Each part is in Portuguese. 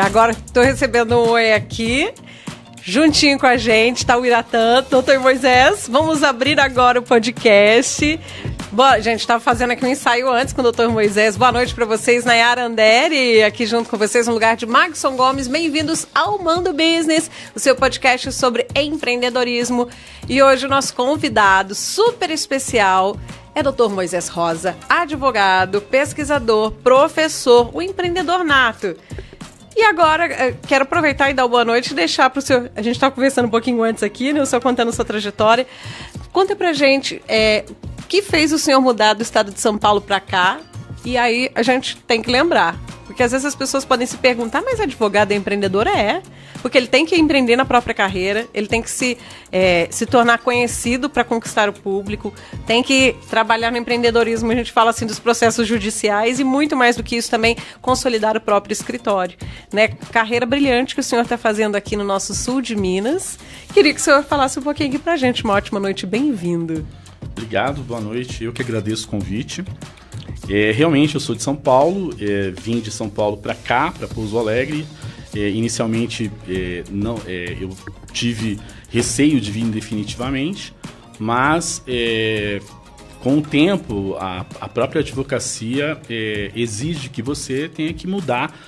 Agora estou recebendo um oi aqui, juntinho com a gente, tá o Iratã, doutor Moisés. Vamos abrir agora o podcast. Boa, gente, estava fazendo aqui um ensaio antes com o doutor Moisés. Boa noite para vocês, Nayara Andere, aqui junto com vocês no lugar de Magson Gomes. Bem-vindos ao Mando Business, o seu podcast sobre empreendedorismo. E hoje o nosso convidado super especial é Dr. Moisés Rosa, advogado, pesquisador, professor, o empreendedor nato. E agora, quero aproveitar e dar uma boa noite e deixar para o senhor... A gente estava conversando um pouquinho antes aqui, né? O senhor contando a sua trajetória. Conta pra gente o que fez o senhor mudar do estado de São Paulo para cá. E aí a gente tem que lembrar. Porque às vezes as pessoas podem se perguntar, mas advogado é empreendedor? É. Porque ele tem que empreender na própria carreira, ele tem que se tornar conhecido para conquistar o público, tem que trabalhar no empreendedorismo, a gente fala assim dos processos judiciais e muito mais do que isso também, consolidar o próprio escritório. Né? Carreira brilhante que o senhor está fazendo aqui no nosso sul de Minas. Queria que o senhor falasse um pouquinho aqui para a gente. Uma ótima noite, bem-vindo. Obrigado, boa noite. Eu que agradeço o convite. Realmente eu sou de São Paulo, vim de São Paulo para cá, para Pouso Alegre. Inicialmente eu tive receio de vir definitivamente, mas com o tempo a própria advocacia exige que você tenha que mudar,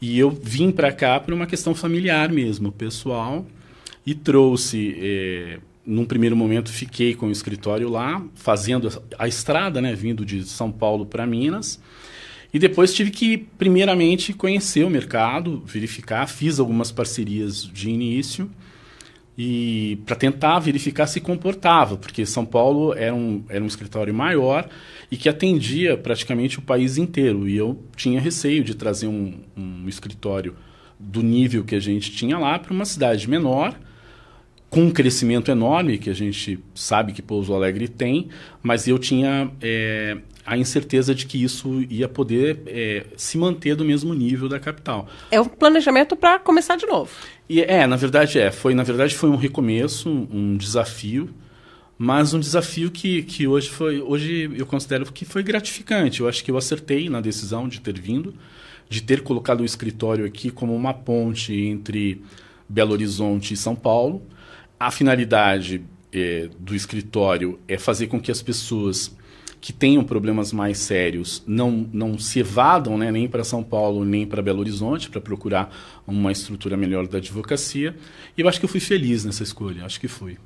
e eu vim para cá por uma questão familiar mesmo, pessoal, e trouxe... Num primeiro momento, fiquei com o escritório lá, fazendo a estrada, né, vindo de São Paulo para Minas. E depois tive que, primeiramente, conhecer o mercado, verificar. Fiz algumas parcerias de início e para tentar verificar se comportava, porque São Paulo era um escritório maior e que atendia praticamente o país inteiro. E eu tinha receio de trazer um escritório do nível que a gente tinha lá para uma cidade menor, com um crescimento enorme, que a gente sabe que Pouso Alegre tem, mas eu tinha a incerteza de que isso ia poder se manter do mesmo nível da capital. É um planejamento para começar de novo. E na verdade foi um recomeço, um desafio, mas um desafio que hoje eu considero que foi gratificante. Eu acho que eu acertei na decisão de ter vindo, de ter colocado o escritório aqui como uma ponte entre Belo Horizonte e São Paulo. A finalidade do escritório é fazer com que as pessoas que tenham problemas mais sérios não se evadam, né, nem para São Paulo, nem para Belo Horizonte, para procurar uma estrutura melhor da advocacia. E eu acho que eu fui feliz nessa escolha, acho que fui.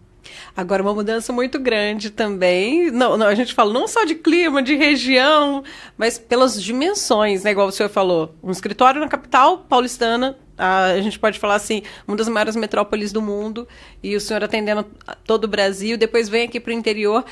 Agora, uma mudança muito grande também, não, a gente fala não só de clima, de região, mas pelas dimensões, né, igual o senhor falou. Um escritório na capital paulistana, a gente pode falar assim, uma das maiores metrópoles do mundo, e o senhor atendendo todo o Brasil, depois vem aqui para o interior.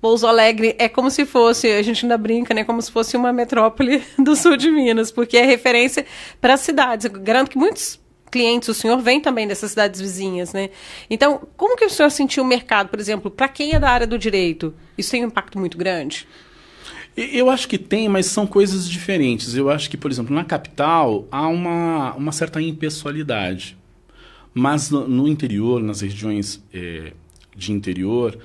Pouso Alegre é como se fosse, a gente ainda brinca, né, como se fosse uma metrópole do sul de Minas, porque é referência para as cidades. Eu garanto que muitos clientes, o senhor vem também dessas cidades vizinhas, né? Então, como que o senhor sentiu o mercado, por exemplo, para quem é da área do direito? Isso tem um impacto muito grande? Eu acho que tem, mas são coisas diferentes. Eu acho que, por exemplo, na capital há uma certa impessoalidade. Mas no interior, nas regiões de interior,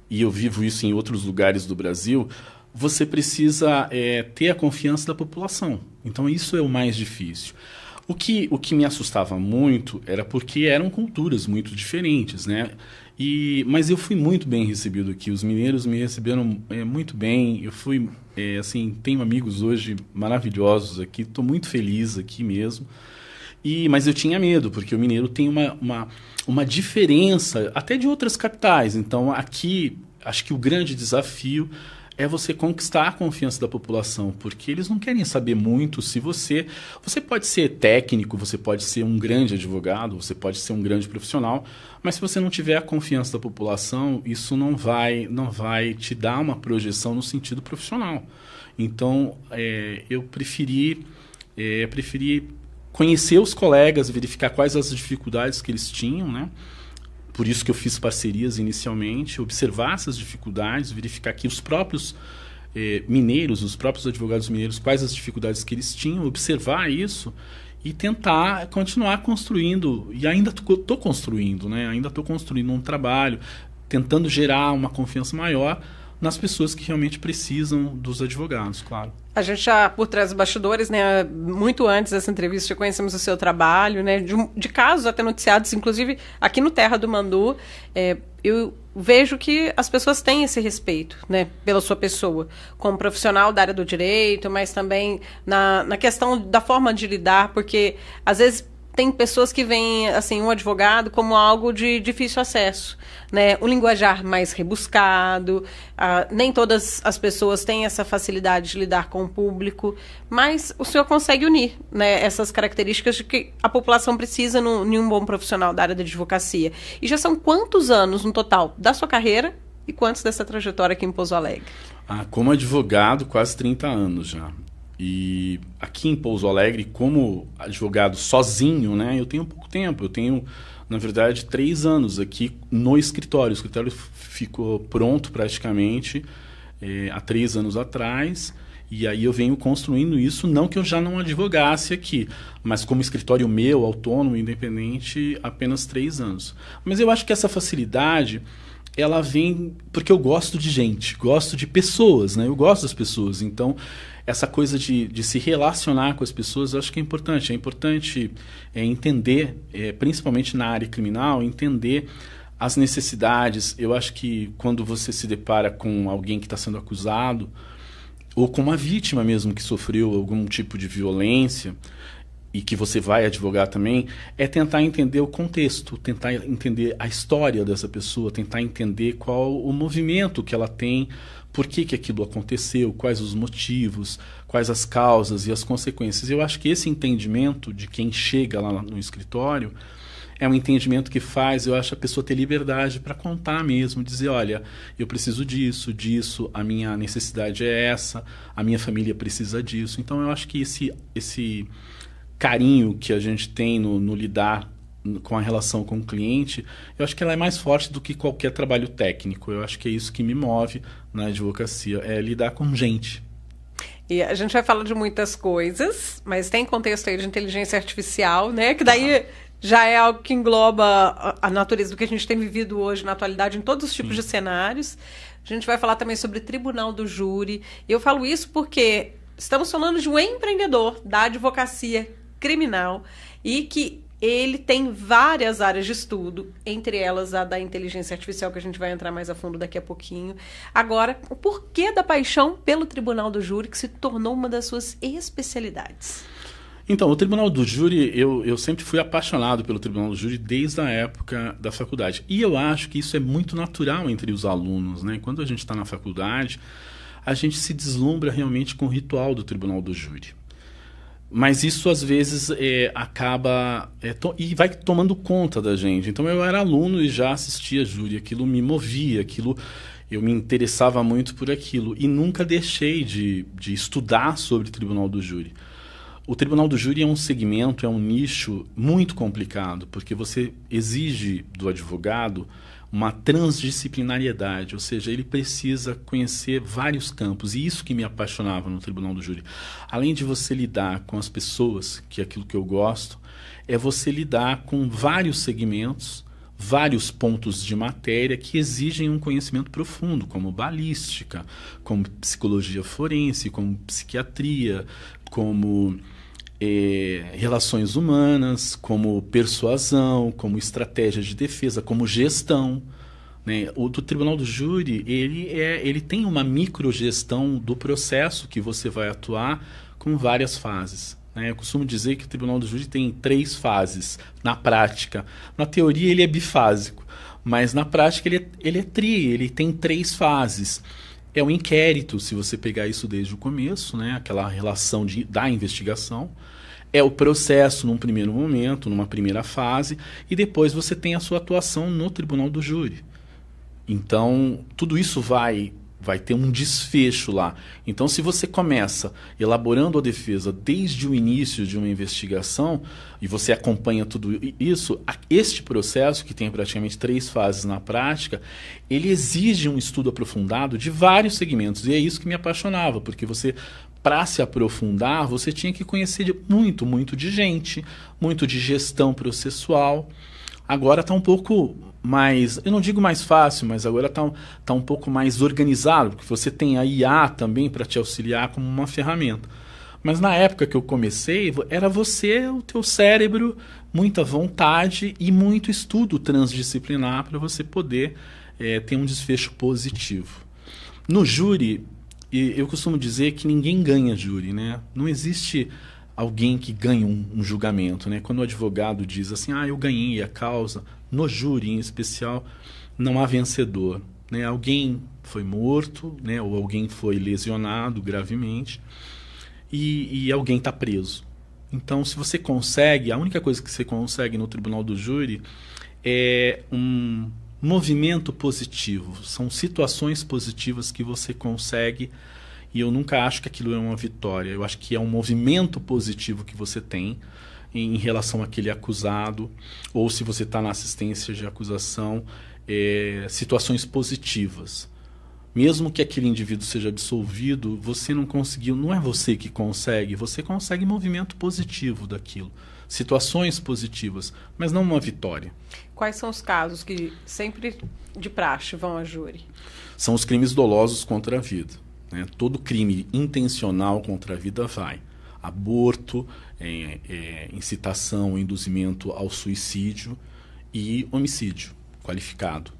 e eu vivo isso em outros lugares do Brasil, você precisa ter a confiança da população. Então isso é o mais difícil. O que me assustava muito era porque eram culturas muito diferentes, né? Mas eu fui muito bem recebido aqui. Os mineiros me receberam muito bem. Eu fui, tenho amigos hoje maravilhosos aqui. Estou muito feliz aqui mesmo. Mas eu tinha medo, porque o mineiro tem uma diferença até de outras capitais. Então, aqui, acho que o grande desafio é você conquistar a confiança da população, porque eles não querem saber muito se você pode ser técnico, você pode ser um grande advogado, você pode ser um grande profissional, mas se você não tiver a confiança da população, isso não vai te dar uma projeção no sentido profissional. Então, eu preferi conhecer os colegas, verificar quais as dificuldades que eles tinham, né? por isso que eu fiz parcerias inicialmente, observar essas dificuldades, verificar que os próprios mineiros, os próprios advogados mineiros, quais as dificuldades que eles tinham, observar isso e tentar continuar construindo. E ainda estou construindo, né? Ainda estou construindo um trabalho, tentando gerar uma confiança maior nas pessoas que realmente precisam dos advogados, claro. A gente já, por trás dos bastidores, né, muito antes dessa entrevista, já conhecemos o seu trabalho, né, de casos até noticiados, inclusive aqui no Terra do Mandu, eu vejo que as pessoas têm esse respeito, né, pela sua pessoa, como profissional da área do direito, mas também na questão da forma de lidar, porque às vezes tem pessoas que veem assim, um advogado como algo de difícil acesso, né? Um linguajar mais rebuscado, nem todas as pessoas têm essa facilidade de lidar com o público, mas o senhor consegue unir, né, essas características de que a população precisa em um bom profissional da área da advocacia. E já são quantos anos no total da sua carreira e quantos dessa trajetória aqui em Pouso Alegre? Como advogado, quase 30 anos já. E aqui em Pouso Alegre, como advogado sozinho, né, eu tenho pouco tempo. Eu tenho, na verdade, 3 anos aqui no escritório. O escritório ficou pronto praticamente há 3 anos atrás. E aí eu venho construindo isso, não que eu já não advogasse aqui, mas como escritório meu, autônomo, independente, apenas 3 anos. Mas eu acho que essa facilidade, ela vem porque eu gosto de gente, gosto de pessoas, né? Eu gosto das pessoas, então essa coisa de se relacionar com as pessoas, eu acho que é importante. É importante entender, principalmente na área criminal, entender as necessidades. Eu acho que quando você se depara com alguém que está sendo acusado, ou com uma vítima mesmo que sofreu algum tipo de violência, e que você vai advogar também, é tentar entender o contexto, tentar entender a história dessa pessoa, tentar entender qual o movimento que ela tem, por que aquilo aconteceu, quais os motivos, quais as causas e as consequências. Eu acho que esse entendimento de quem chega lá no escritório é um entendimento que faz, eu acho, a pessoa ter liberdade para contar mesmo, dizer, olha, eu preciso disso, a minha necessidade é essa, a minha família precisa disso. Então eu acho que esse carinho que a gente tem no lidar com a relação com o cliente, eu acho que ela é mais forte do que qualquer trabalho técnico. Eu acho que é isso que me move na advocacia, é lidar com gente. E a gente vai falar de muitas coisas, mas tem contexto aí de inteligência artificial, né? Que daí já é algo que engloba a natureza do que a gente tem vivido hoje na atualidade em todos os tipos de cenários. A gente vai falar também sobre tribunal do júri. E eu falo isso porque estamos falando de um empreendedor da advocacia criminal e que ele tem várias áreas de estudo, entre elas a da inteligência artificial, que a gente vai entrar mais a fundo daqui a pouquinho. Agora, o porquê da paixão pelo Tribunal do Júri, que se tornou uma das suas especialidades? Então, o Tribunal do Júri, eu sempre fui apaixonado pelo Tribunal do Júri desde a época da faculdade. E eu acho que isso é muito natural entre os alunos, né? Quando a gente está na faculdade, a gente se deslumbra realmente com o ritual do Tribunal do Júri. Mas isso, às vezes, acaba e vai tomando conta da gente. Então, eu era aluno e já assistia júri. Aquilo me movia, eu me interessava muito por aquilo. E nunca deixei de estudar sobre o Tribunal do Júri. O Tribunal do Júri é um segmento, é um nicho muito complicado, porque você exige do advogado uma transdisciplinariedade, ou seja, ele precisa conhecer vários campos, e isso que me apaixonava no Tribunal do Júri. Além de você lidar com as pessoas, que é aquilo que eu gosto, é você lidar com vários segmentos, vários pontos de matéria que exigem um conhecimento profundo, como balística, como psicologia forense, como psiquiatria, como relações humanas, como persuasão, como estratégia de defesa, como gestão, né? O do Tribunal do Júri, ele tem uma microgestão do processo que você vai atuar com várias fases, né? Eu costumo dizer que o Tribunal do Júri tem 3 fases na prática. Na teoria ele é bifásico, mas na prática ele é ele tem 3 fases. É o inquérito, se você pegar isso desde o começo, né? Aquela relação da investigação. É o processo num primeiro momento, numa primeira fase, e depois você tem a sua atuação no Tribunal do Júri. Então, tudo isso vai vai ter um desfecho lá. Então, se você começa elaborando a defesa desde o início de uma investigação e você acompanha tudo isso, este processo, que tem praticamente 3 fases na prática, ele exige um estudo aprofundado de vários segmentos. E é isso que me apaixonava, porque você, para se aprofundar, você tinha que conhecer muito de gente, muito de gestão processual. Agora está um pouco mais, eu não digo mais fácil, mas agora está um pouco mais organizado, porque você tem a IA também para te auxiliar como uma ferramenta. Mas na época que eu comecei, era você, o teu cérebro, muita vontade e muito estudo transdisciplinar para você poder ter um desfecho positivo. No júri, eu costumo dizer que ninguém ganha júri, né? Não existe alguém que ganha um julgamento, né? Quando o advogado diz assim, eu ganhei a causa, no júri em especial, não há vencedor, né? Alguém foi morto, né? Ou alguém foi lesionado gravemente e alguém está preso. Então, se você consegue, a única coisa que você consegue no tribunal do júri é um movimento positivo, são situações positivas que você consegue. E eu nunca acho que aquilo é uma vitória. Eu acho que é um movimento positivo que você tem em relação àquele acusado, ou se você está na assistência de acusação, situações positivas. Mesmo que aquele indivíduo seja absolvido, você não conseguiu, não é você que consegue, você consegue movimento positivo daquilo. Situações positivas, mas não uma vitória. Quais são os casos que sempre de praxe vão a júri? São os crimes dolosos contra a vida. Todo crime intencional contra a vida vai. Aborto, incitação, induzimento ao suicídio e homicídio qualificado.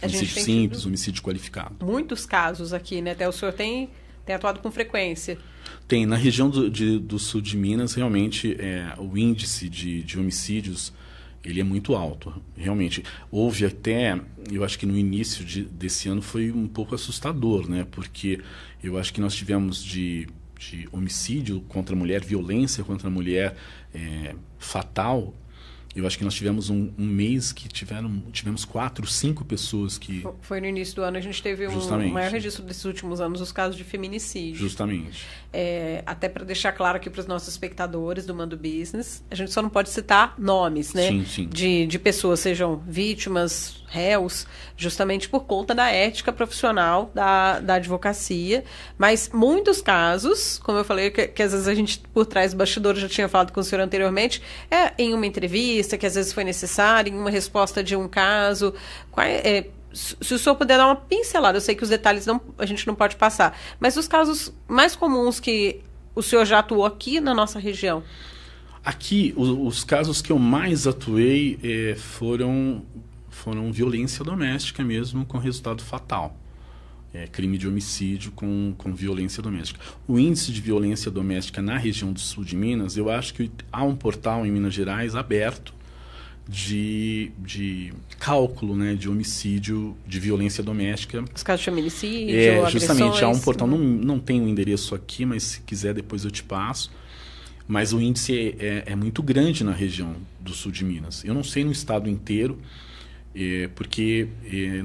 Homicídio simples, homicídio qualificado. Muitos casos aqui, né? Até o senhor tem atuado com frequência. Tem. Na região do sul de Minas, realmente, o índice de homicídios ele é muito alto, realmente. Houve até, eu acho que no início desse ano foi um pouco assustador, né? Porque eu acho que nós tivemos de homicídio contra a mulher, violência contra a mulher fatal. Eu acho que nós tivemos um mês que tivemos 4, 5 pessoas que... Foi no início do ano, a gente teve um maior registro desses últimos anos, os casos de feminicídio. Justamente. Até para deixar claro aqui para os nossos espectadores do Mando Business, a gente só não pode citar nomes, né? Sim, sim. De pessoas, sejam vítimas, réus, justamente por conta da ética profissional da advocacia. Mas muitos casos, como eu falei, que às vezes a gente, por trás do bastidor, já tinha falado com o senhor anteriormente, em uma entrevista, que às vezes foi necessária, em uma resposta de um caso. Se o senhor puder dar uma pincelada, eu sei que os detalhes a gente não pode passar, mas os casos mais comuns que o senhor já atuou aqui na nossa região? Aqui, os casos que eu mais atuei foram violência doméstica mesmo, com resultado fatal. Crime de homicídio com violência doméstica. O índice de violência doméstica na região do sul de Minas, eu acho que há um portal em Minas Gerais aberto de cálculo, né, de homicídio, de violência doméstica. Os casos de feminicídio, justamente, agressões, há um portal, não tem o endereço aqui, mas se quiser depois eu te passo. Mas o índice é muito grande na região do sul de Minas. Eu não sei no estado inteiro, porque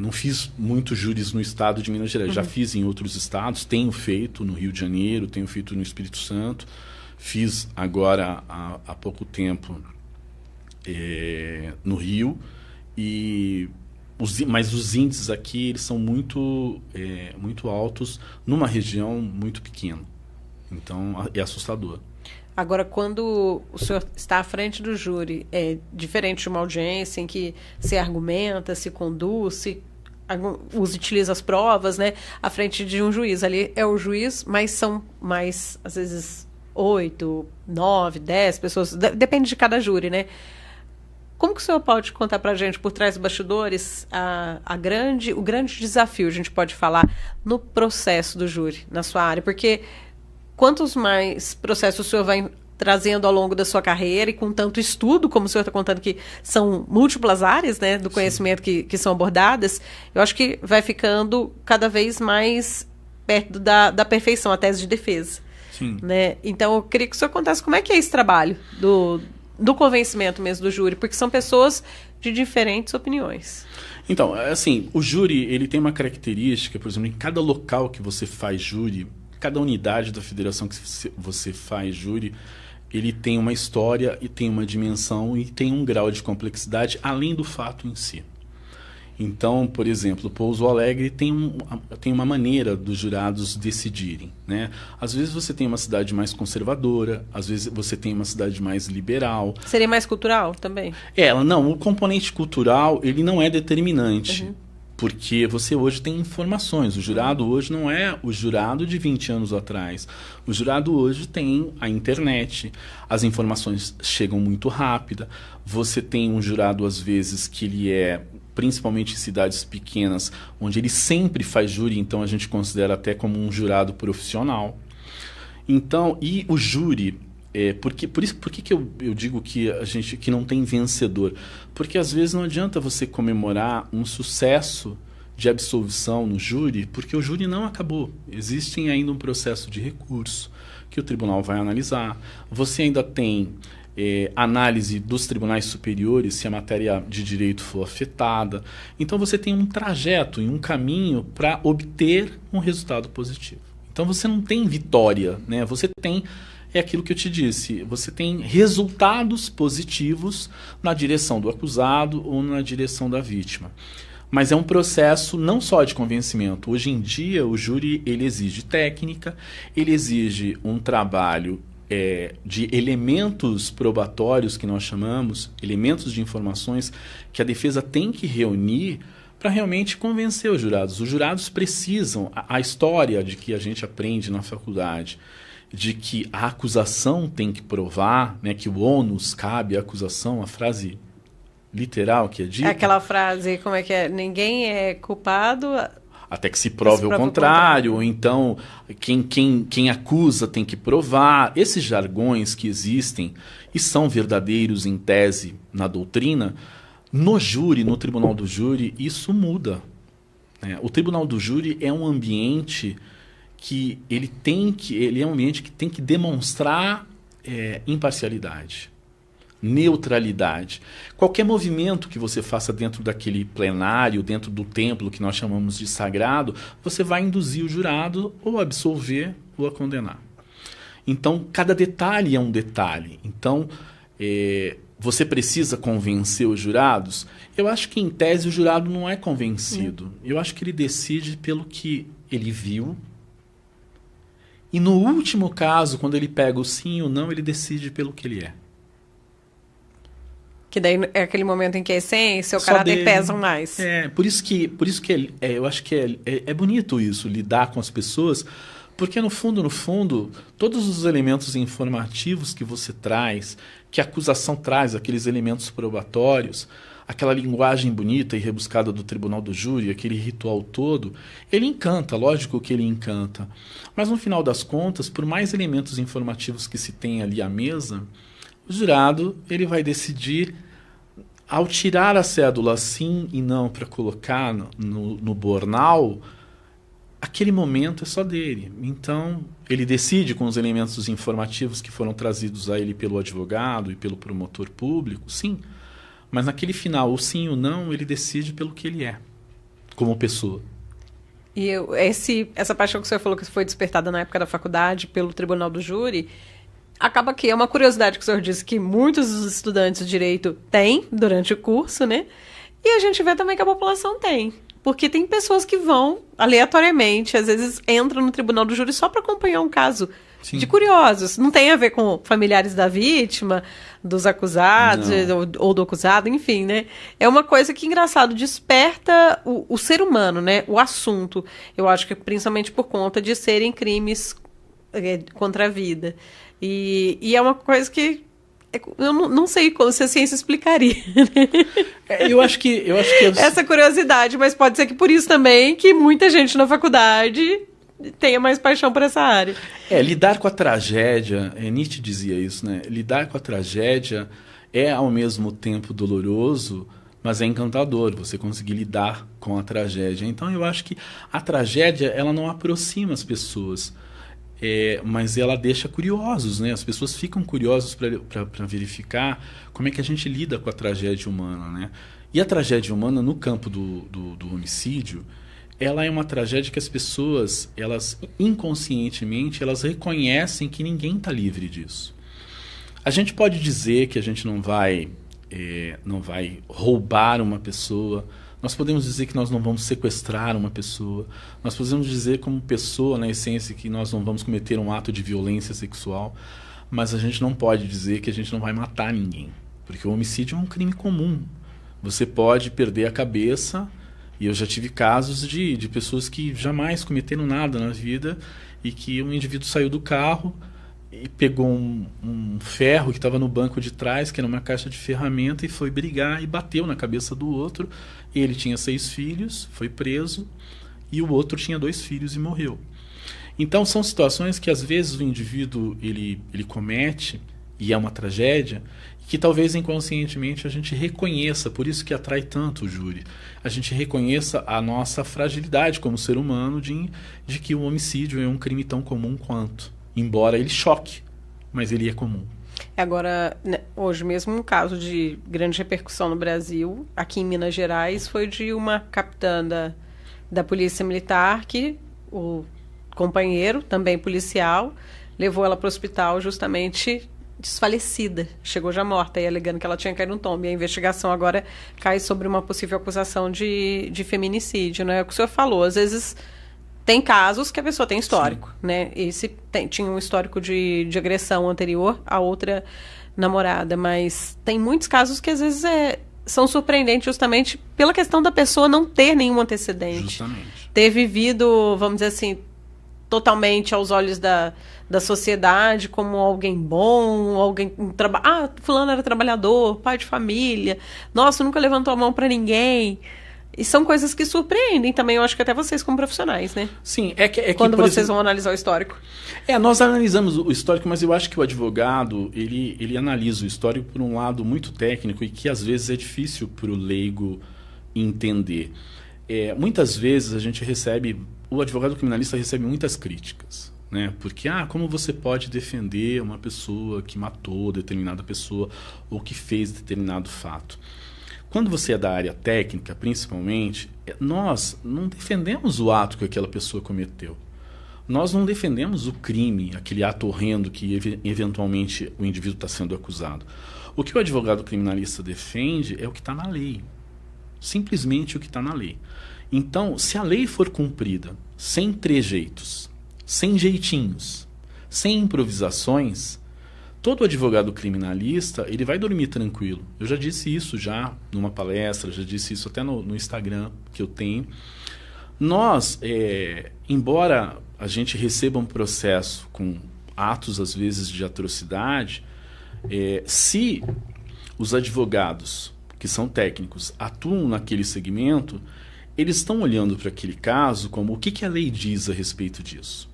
não fiz muitos júris no estado de Minas Gerais. Já fiz em outros estados, tenho feito no Rio de Janeiro, tenho feito no Espírito Santo, fiz agora há pouco tempo no Rio, mas os índices aqui eles são muito altos numa região muito pequena. Então é assustador. Agora, quando o senhor está à frente do júri, é diferente de uma audiência em que se argumenta, se conduz, utiliza as provas, né? À frente de um juiz. Ali é o juiz, mas são mais, às vezes, 8, 9, 10 pessoas. Depende de cada júri, né? Como que o senhor pode contar para a gente, por trás dos bastidores, o grande desafio, a gente pode falar, no processo do júri, na sua área? Porque quantos mais processos o senhor vai trazendo ao longo da sua carreira e com tanto estudo, como o senhor está contando que são múltiplas áreas, né, do conhecimento que são abordadas, eu acho que vai ficando cada vez mais perto da perfeição, a tese de defesa. Sim. Né? Então, eu queria que o senhor contasse como é que é esse trabalho do convencimento mesmo do júri, porque são pessoas de diferentes opiniões. Então, assim, o júri, ele tem uma característica, por exemplo, em cada local que você faz júri, cada unidade da federação que você faz júri, ele tem uma história e tem uma dimensão e tem um grau de complexidade além do fato em si. Então, por exemplo, o Pouso Alegre tem uma maneira dos jurados decidirem, né? Às vezes você tem uma cidade mais conservadora, às vezes você tem uma cidade mais liberal. Seria mais cultural também? Não, o componente cultural, ele não é determinante. Uhum. Porque você hoje tem informações. O jurado hoje não é o jurado de 20 anos atrás. O jurado hoje tem a internet. As informações chegam muito rápida. Você tem um jurado, às vezes, que ele é, principalmente em cidades pequenas, onde ele sempre faz júri, então a gente considera até como um jurado profissional. Então, e o júri... por que eu digo que não tem vencedor? Porque às vezes não adianta você comemorar um sucesso de absolvição no júri, porque o júri não acabou. Existe ainda um processo de recurso que o tribunal vai analisar. Você ainda tem análise dos tribunais superiores se a matéria de direito for afetada. Então você tem um trajeto e um caminho para obter um resultado positivo. Então você não tem vitória, né? Você tem... É aquilo que eu te disse, você tem resultados positivos na direção do acusado ou na direção da vítima. Mas é um processo não só de convencimento. Hoje em dia, o júri ele exige técnica, ele exige um trabalho de elementos probatórios, que nós chamamos, elementos de informações que a defesa tem que reunir para realmente convencer os jurados. Os jurados precisam, a história de que a gente aprende na faculdade, de que a acusação tem que provar, né, que o ônus cabe à acusação, a frase literal que é dita. É aquela frase, como é que é? Ninguém é culpado... Até que se prove o contrário, ou então quem acusa tem que provar. Esses jargões que existem e são verdadeiros em tese na doutrina, no júri, no tribunal do júri, isso muda. Né? O tribunal do júri é um ambiente... que ele é um ambiente que tem que demonstrar imparcialidade, neutralidade. Qualquer movimento que você faça dentro daquele plenário, dentro do templo que nós chamamos de sagrado, você vai induzir o jurado ou a absolver ou a condenar. Então, cada detalhe é um detalhe. Então, você precisa convencer os jurados. Eu acho que, em tese, o jurado não é convencido. Eu acho que ele decide pelo que ele viu. E no último caso, quando ele pega o sim ou não, ele decide pelo que ele é. Que daí é aquele momento em que a essência, o caráter pesam mais. Por isso que eu acho que é bonito isso, lidar com as pessoas, porque no fundo, todos os elementos informativos que você traz, que a acusação traz, aqueles elementos probatórios, aquela linguagem bonita e rebuscada do tribunal do júri, aquele ritual todo, ele encanta, lógico que ele encanta. Mas no final das contas, por mais elementos informativos que se tem ali à mesa, o jurado ele vai decidir, ao tirar a cédula sim e não para colocar no bornal, aquele momento é só dele. Então, ele decide com os elementos informativos que foram trazidos a ele pelo advogado e pelo promotor público, sim. Mas naquele final, o sim ou não, ele decide pelo que ele é, como pessoa. E essa paixão que o senhor falou que foi despertada na época da faculdade pelo tribunal do júri, acaba que é uma curiosidade que o senhor disse que muitos dos estudantes de direito têm durante o curso, né? E a gente vê também que a população tem. Porque tem pessoas que vão aleatoriamente, às vezes entram no tribunal do júri só para acompanhar um caso. Sim. De curiosos. Não tem a ver com familiares da vítima, dos acusados ou do acusado, enfim, né? É uma coisa que, engraçado, desperta o ser humano, né? O assunto. Eu acho que principalmente por conta de serem crimes contra a vida. E é uma coisa que eu não sei se a ciência explicaria. Eu acho que essa curiosidade, mas pode ser que por isso também que muita gente na faculdade tenha mais paixão por essa área. Lidar com a tragédia, Nietzsche dizia isso, né? Lidar com a tragédia é ao mesmo tempo doloroso, mas é encantador você conseguir lidar com a tragédia. Então eu acho que a tragédia ela não aproxima as pessoas, mas ela deixa curiosos, né? As pessoas ficam curiosas para verificar como é que a gente lida com a tragédia humana, né? E a tragédia humana no campo do homicídio, ela é uma tragédia que as pessoas, elas inconscientemente, elas reconhecem que ninguém está livre disso. A gente pode dizer que a gente não vai roubar uma pessoa, nós podemos dizer que nós não vamos sequestrar uma pessoa, nós podemos dizer como pessoa, na essência, que nós não vamos cometer um ato de violência sexual, mas a gente não pode dizer que a gente não vai matar ninguém, porque o homicídio é um crime comum. Você pode perder a cabeça, e eu já tive casos de pessoas que jamais cometeram nada na vida e que um indivíduo saiu do carro e pegou um ferro que estava no banco de trás, que era uma caixa de ferramenta, e foi brigar e bateu na cabeça do outro. Ele tinha 6 filhos, foi preso, e o outro tinha 2 filhos e morreu. Então são situações que às vezes o indivíduo ele comete, e é uma tragédia, que talvez inconscientemente a gente reconheça, por isso que atrai tanto o júri, a gente reconheça a nossa fragilidade como ser humano de que o homicídio é um crime tão comum quanto. Embora ele choque, mas ele é comum. Agora, né, hoje mesmo um caso de grande repercussão no Brasil, aqui em Minas Gerais, foi de uma capitã da Polícia Militar que o companheiro, também policial, levou ela para o hospital justamente desfalecida. Chegou já morta e alegando que ela tinha caído no tombo. E a investigação agora cai sobre uma possível acusação de feminicídio, né? É o que o senhor falou, às vezes... Tem casos que a pessoa tem histórico, Sim. né? Esse tinha um histórico de agressão anterior à outra namorada, mas tem muitos casos que às vezes são surpreendentes justamente pela questão da pessoa não ter nenhum antecedente. Justamente. Ter vivido, vamos dizer assim, totalmente aos olhos da sociedade como alguém bom, alguém... fulano era trabalhador, pai de família, nossa, nunca levantou a mão para ninguém... E são coisas que surpreendem também, eu acho que até vocês como profissionais, né? Sim, quando vocês vão analisar o histórico. Nós analisamos o histórico, mas eu acho que o advogado, ele analisa o histórico por um lado muito técnico e que às vezes é difícil para o leigo entender. Muitas vezes o advogado criminalista recebe muitas críticas, né? Porque, como você pode defender uma pessoa que matou determinada pessoa ou que fez determinado fato? Quando você é da área técnica, principalmente, nós não defendemos o ato que aquela pessoa cometeu. Nós não defendemos o crime, aquele ato horrendo que eventualmente o indivíduo está sendo acusado. O que o advogado criminalista defende é o que está na lei. Simplesmente o que está na lei. Então, se a lei for cumprida sem trejeitos, sem jeitinhos, sem improvisações... Todo advogado criminalista, ele vai dormir tranquilo. Eu já disse isso já numa palestra, já disse isso até no Instagram que eu tenho. Nós, embora a gente receba um processo com atos, às vezes, de atrocidade, se os advogados, que são técnicos, atuam naquele segmento, eles estão olhando para aquele caso como o que a lei diz a respeito disso.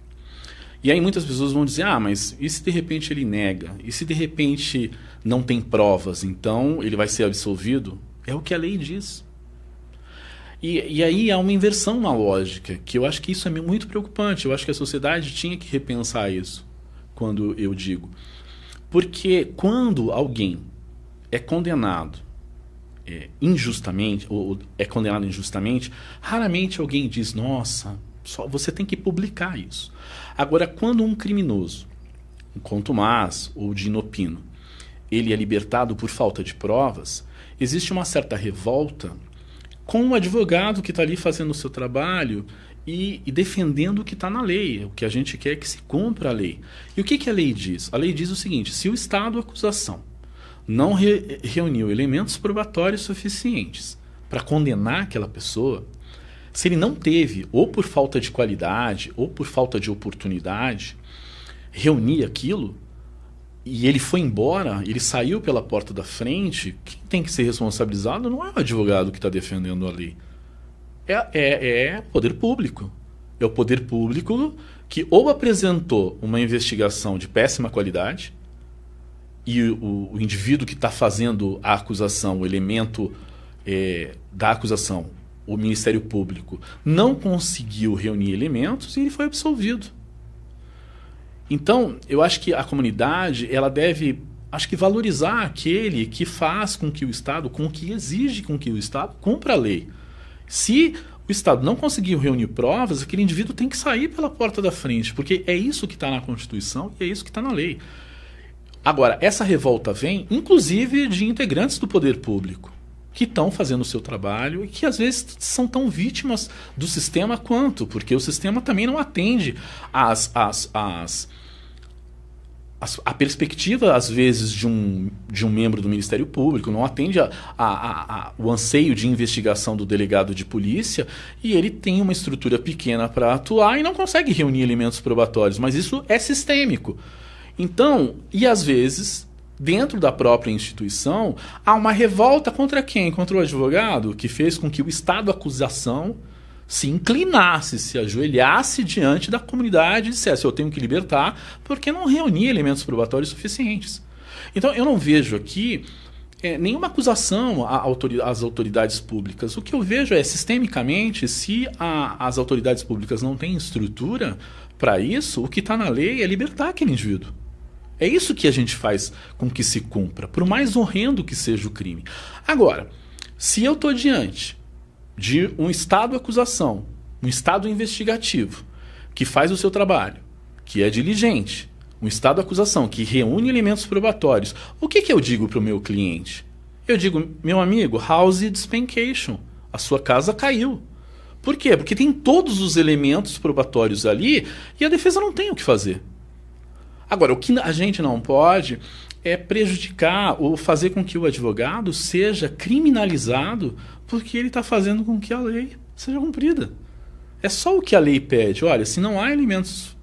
E aí muitas pessoas vão dizer, mas e se de repente ele nega? E se de repente não tem provas, então ele vai ser absolvido? É o que a lei diz. E aí há uma inversão na lógica, que eu acho que isso é muito preocupante. Eu acho que a sociedade tinha que repensar isso, quando eu digo. Porque quando alguém é condenado injustamente, ou é condenado injustamente, raramente alguém diz, nossa... Você tem que publicar isso. Agora, quando um criminoso, um contumaz ou de inopino, ele é libertado por falta de provas, existe uma certa revolta com o advogado que está ali fazendo o seu trabalho e defendendo o que está na lei. O que a gente quer é que se cumpra a lei. E o que a lei diz? A lei diz o seguinte, se o estado acusação não reuniu elementos probatórios suficientes para condenar aquela pessoa, se ele não teve, ou por falta de qualidade, ou por falta de oportunidade, reunir aquilo, e ele foi embora, ele saiu pela porta da frente, quem tem que ser responsabilizado não é o advogado que está defendendo a lei. É o poder público. É o poder público que ou apresentou uma investigação de péssima qualidade, e o indivíduo que está fazendo a acusação, o elemento da acusação, o Ministério Público, não conseguiu reunir elementos e ele foi absolvido. Então, eu acho que a comunidade ela deve acho que valorizar aquele que faz com que o Estado, com que exige com que o Estado cumpra a lei. Se o Estado não conseguiu reunir provas, aquele indivíduo tem que sair pela porta da frente, porque é isso que está na Constituição e é isso que está na lei. Agora, essa revolta vem, inclusive, de integrantes do poder público, que estão fazendo o seu trabalho e que, às vezes, são tão vítimas do sistema quanto, porque o sistema também não atende a perspectiva, às vezes, de um membro do Ministério Público, não atende o anseio de investigação do delegado de polícia, e ele tem uma estrutura pequena para atuar e não consegue reunir elementos probatórios, mas isso é sistêmico. Então, e às vezes, dentro da própria instituição, há uma revolta contra quem? Contra o advogado, que fez com que o estado acusação se inclinasse, se ajoelhasse diante da comunidade e dissesse: eu tenho que libertar, porque não reunia elementos probatórios suficientes. Então, eu não vejo aqui nenhuma acusação às autoridades públicas. O que eu vejo é, sistemicamente, se as autoridades públicas não têm estrutura para isso, o que está na lei é libertar aquele indivíduo. É isso que a gente faz com que se cumpra, por mais horrendo que seja o crime. Agora, se eu estou diante de um estado acusação, um estado investigativo, que faz o seu trabalho, que é diligente, um estado acusação que reúne elementos probatórios, o que eu digo para o meu cliente? Eu digo: meu amigo, house dispensation, a sua casa caiu. Por quê? Porque tem todos os elementos probatórios ali e a defesa não tem o que fazer. Agora, o que a gente não pode é prejudicar ou fazer com que o advogado seja criminalizado porque ele está fazendo com que a lei seja cumprida. É só o que a lei pede. Olha, se não há elementos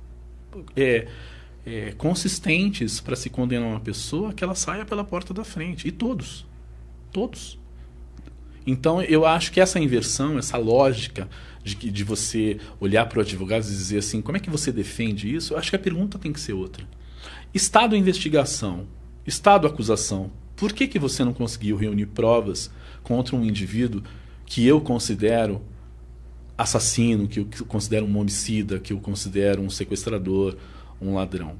consistentes para se condenar uma pessoa, que ela saia pela porta da frente. E todos. Todos. Então, eu acho que essa inversão, essa lógica de você olhar para o advogado e dizer assim: como é que você defende isso? Eu acho que a pergunta tem que ser outra. Estado investigação, estado acusação. Por que você não conseguiu reunir provas contra um indivíduo que eu considero assassino, que eu considero um homicida, que eu considero um sequestrador, um ladrão?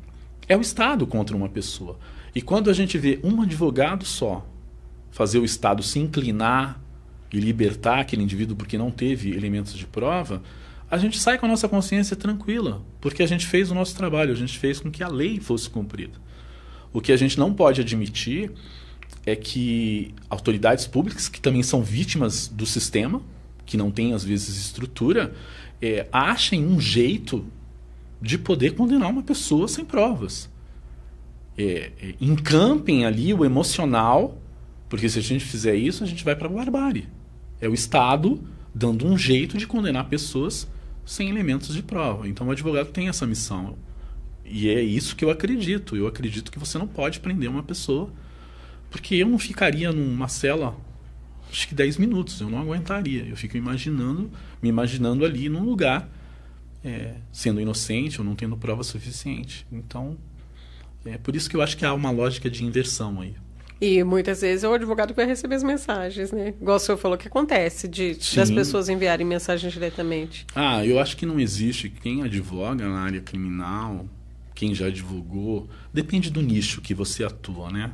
É o Estado contra uma pessoa. E quando a gente vê um advogado só fazer o Estado se inclinar e libertar aquele indivíduo porque não teve elementos de prova, a gente sai com a nossa consciência tranquila, porque a gente fez o nosso trabalho, a gente fez com que a lei fosse cumprida. O que a gente não pode admitir é que autoridades públicas, que também são vítimas do sistema, que não têm às vezes estrutura, achem um jeito de poder condenar uma pessoa sem provas. Encampem ali o emocional, porque se a gente fizer isso, a gente vai para a barbárie. É o Estado dando um jeito de condenar pessoas sem elementos de prova. Então o advogado tem essa missão. E é isso que eu acredito. Eu acredito que você não pode prender uma pessoa, porque eu não ficaria numa cela, acho que 10 minutos, eu não aguentaria. Eu fico me imaginando ali num lugar, sendo inocente ou não tendo prova suficiente. Então, é por isso que eu acho que há uma lógica de inversão aí. E muitas vezes é o advogado que vai receber as mensagens, né? Igual o senhor falou que acontece, das pessoas enviarem mensagens diretamente. Eu acho que não existe quem advoga na área criminal, quem já advogou, depende do nicho que você atua, né?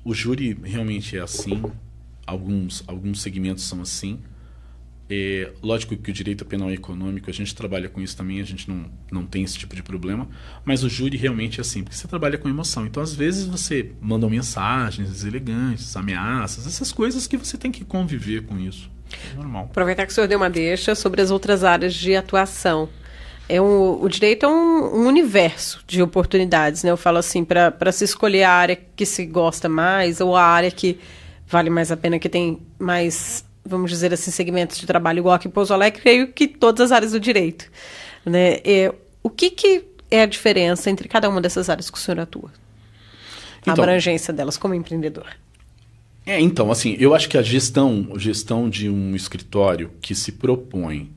O júri realmente é assim, alguns segmentos são assim. Lógico que o direito penal e econômico, a gente trabalha com isso também, a gente não tem esse tipo de problema, mas o júri realmente é assim, porque você trabalha com emoção. Então, às vezes, você manda mensagens deselegantes, ameaças, essas coisas que você tem que conviver com isso. É normal. Aproveitar que o senhor deu uma deixa sobre as outras áreas de atuação. O direito é um universo de oportunidades, né? Eu falo assim, para se escolher a área que se gosta mais ou a área que vale mais a pena, que tem mais, vamos dizer assim, segmentos de trabalho igual aqui em Pouso Alegre, creio que todas as áreas do direito, né? O que é a diferença entre cada uma dessas áreas que o senhor atua? A abrangência delas como empreendedor. Então, assim, eu acho que a gestão de um escritório que se propõe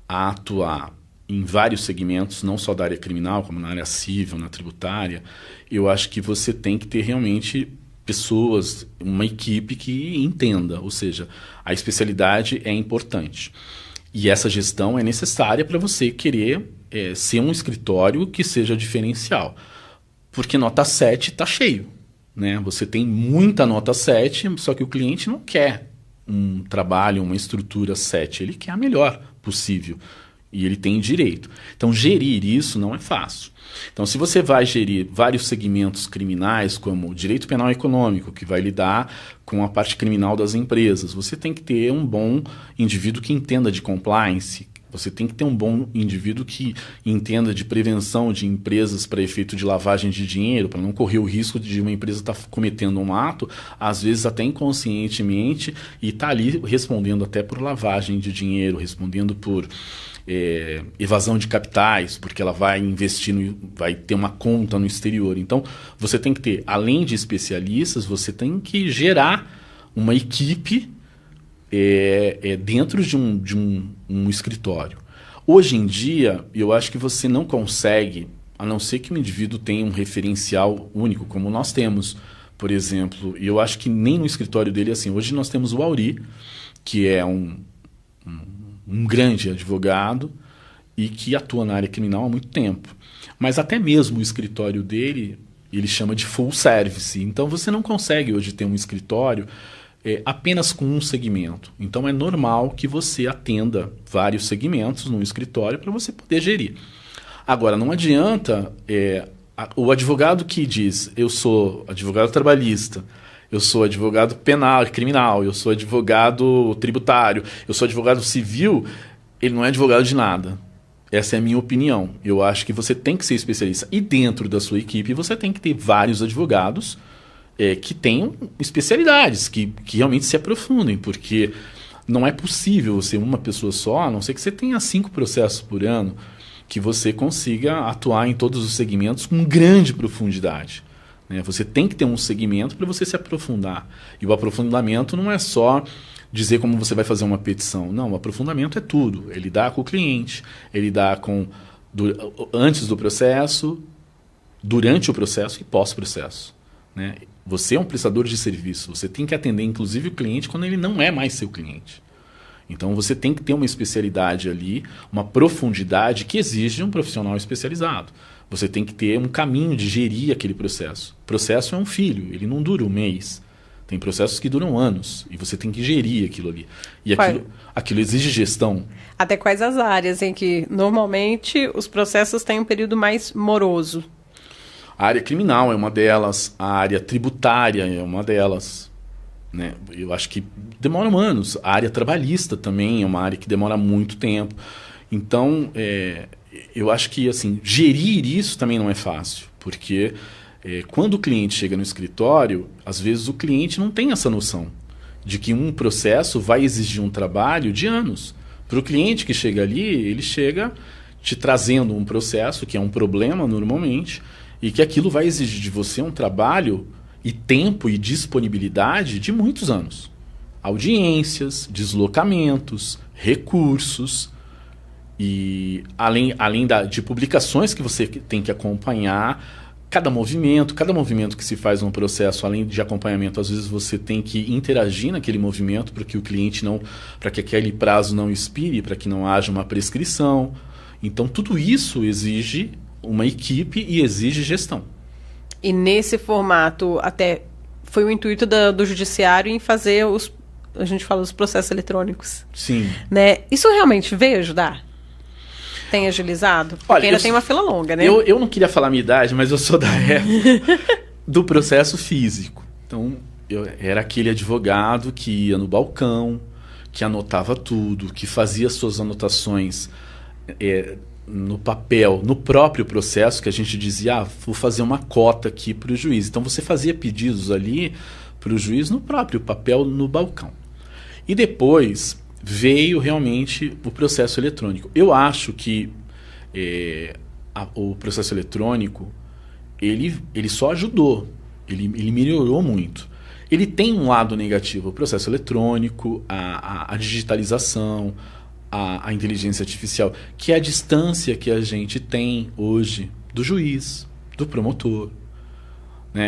a atuar em vários segmentos, não só da área criminal, como na área civil, na tributária, eu acho que você tem que ter realmente pessoas, uma equipe que entenda, ou seja, a especialidade é importante. E essa gestão é necessária para você querer ser um escritório que seja diferencial. Porque nota 7 está cheio. né? Você tem muita nota 7, só que o cliente não quer um trabalho, uma estrutura 7, ele quer a melhor possível. E ele tem direito. Então, gerir isso não é fácil. Então, se você vai gerir vários segmentos criminais, como o direito penal econômico, que vai lidar com a parte criminal das empresas, você tem que ter um bom indivíduo que entenda de compliance, você tem que ter um bom indivíduo que entenda de prevenção de empresas para efeito de lavagem de dinheiro, para não correr o risco de uma empresa estar cometendo um ato, às vezes até inconscientemente, e estar ali respondendo até por lavagem de dinheiro, respondendo por evasão de capitais, porque ela vai investir, vai ter uma conta no exterior. Então, você tem que ter, além de especialistas, você tem que gerar uma equipe dentro de um escritório. Hoje em dia, eu acho que você não consegue, a não ser que o indivíduo tenha um referencial único, como nós temos, por exemplo, e eu acho que nem no escritório dele é assim. Hoje nós temos o Auri, que é um grande advogado e que atua na área criminal há muito tempo. Mas até mesmo o escritório dele, ele chama de full service. Então, você não consegue hoje ter um escritório apenas com um segmento. Então, é normal que você atenda vários segmentos num escritório para você poder gerir. Agora, não adianta o advogado que diz, eu sou advogado trabalhista, eu sou advogado penal, criminal, eu sou advogado tributário, eu sou advogado civil, ele não é advogado de nada. Essa é a minha opinião. Eu acho que você tem que ser especialista. E dentro da sua equipe você tem que ter vários advogados que tenham especialidades, que realmente se aprofundem, porque não é possível ser uma pessoa só, a não ser que você tenha 5 processos por ano, que você consiga atuar em todos os segmentos com grande profundidade. Você tem que ter um segmento para você se aprofundar. E o aprofundamento não é só dizer como você vai fazer uma petição. Não, o aprofundamento é tudo. É lidar com o cliente, é lidar com antes do processo, durante o processo e pós-processo. Você é um prestador de serviço. Você tem que atender, inclusive, o cliente quando ele não é mais seu cliente. Então, você tem que ter uma especialidade ali, uma profundidade que exige um profissional especializado. Você tem que ter um caminho de gerir aquele processo. O processo é um filho, ele não dura um mês. Tem processos que duram anos e você tem que gerir aquilo ali. E aquilo exige gestão. Até quais as áreas em que, normalmente, os processos têm um período mais moroso? A área criminal é uma delas, a área tributária é uma delas. Eu acho que demora anos. A área trabalhista também é uma área que demora muito tempo. Então, eu acho que assim, gerir isso também não é fácil, porque quando o cliente chega no escritório, às vezes o cliente não tem essa noção de que um processo vai exigir um trabalho de anos. Para o cliente que chega ali, ele chega te trazendo um processo, que é um problema normalmente, e que aquilo vai exigir de você um trabalho e tempo e disponibilidade de muitos anos. Audiências, deslocamentos, recursos, e além de publicações que você tem que acompanhar, cada movimento que se faz num processo, além de acompanhamento, às vezes você tem que interagir naquele movimento para que o cliente para que aquele prazo não expire, para que não haja uma prescrição. Então, tudo isso exige uma equipe e exige gestão. E nesse formato, até foi o intuito do judiciário em fazer a gente fala, os processos eletrônicos. Sim. Isso realmente veio ajudar? Tem agilizado? Porque Olha, ainda tem uma fila longa, né? Eu não queria falar a minha idade, mas eu sou da época do processo físico. Então, eu era aquele advogado que ia no balcão, que anotava tudo, que fazia suas anotações no papel, no próprio processo, que a gente dizia, vou fazer uma cota aqui para o juiz. Então, você fazia pedidos ali para o juiz no próprio papel, no balcão. E depois veio realmente o processo eletrônico. Eu acho que o processo eletrônico, ele só ajudou, ele melhorou muito. Ele tem um lado negativo, o processo eletrônico, a digitalização, a inteligência artificial, que é a distância que a gente tem hoje do juiz, do promotor.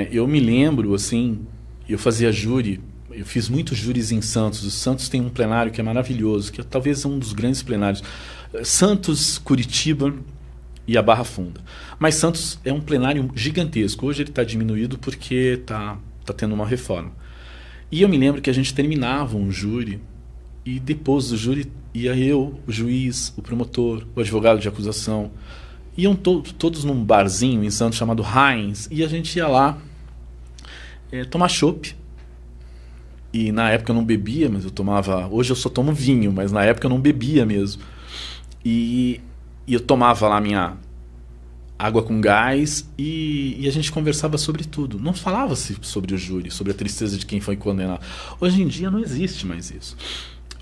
Eu me lembro, assim, eu fazia júri, eu fiz muitos júris em Santos. O Santos tem um plenário que é maravilhoso, que talvez é um dos grandes plenários. Santos, Curitiba, e a Barra Funda. Mas Santos é um plenário gigantesco. Hoje ele está diminuído porque está tendo uma reforma. E eu me lembro que a gente terminava um júri e depois do júri ia eu, o juiz, o promotor, o advogado de acusação. Iam todos num barzinho em Santos chamado Heinz e a gente ia lá tomar chopp. E na época eu não bebia, mas eu tomava... Hoje eu só tomo vinho, mas na época eu não bebia mesmo. E eu tomava lá minha água com gás e a gente conversava sobre tudo. Não falava-se sobre o júri, sobre a tristeza de quem foi condenado. Hoje em dia não existe mais isso.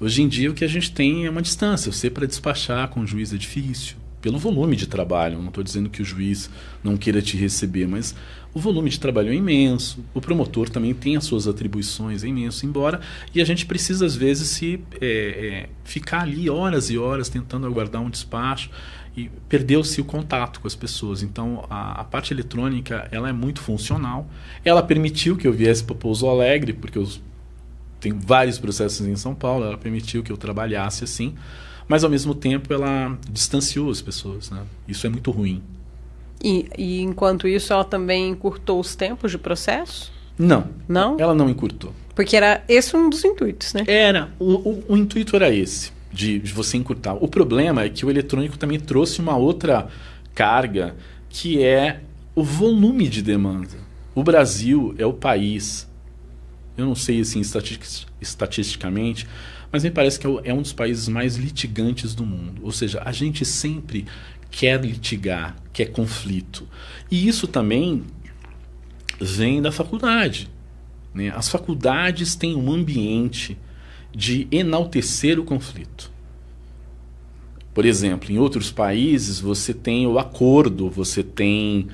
Hoje em dia o que a gente tem é uma distância. Você para despachar com o juiz é difícil. Pelo volume de trabalho. Não estou dizendo que o juiz não queira te receber, mas o volume de trabalho é imenso. O promotor também tem as suas atribuições, é imenso. Embora, e a gente precisa às vezes ficar ali horas e horas tentando aguardar um despacho e perdeu-se o contato com as pessoas. Então a parte eletrônica ela é muito funcional. Ela permitiu que eu viesse para Pouso Alegre, porque eu tenho vários processos em São Paulo, ela permitiu que eu trabalhasse assim. Mas, ao mesmo tempo, ela distanciou as pessoas, né? Isso é muito ruim. E, enquanto isso, ela também encurtou os tempos de processo? Não. Não? Ela não encurtou. Porque era esse um dos intuitos, né? Era. O intuito era esse, de você encurtar. O problema é que o eletrônico também trouxe uma outra carga, que é o volume de demanda. O Brasil é o país, eu não sei assim, estatisticamente, mas me parece que é um dos países mais litigantes do mundo. Ou seja, a gente sempre quer litigar, quer conflito. E isso também vem da faculdade, né? As faculdades têm um ambiente de enaltecer o conflito. Por exemplo, em outros países você tem o acordo, você tem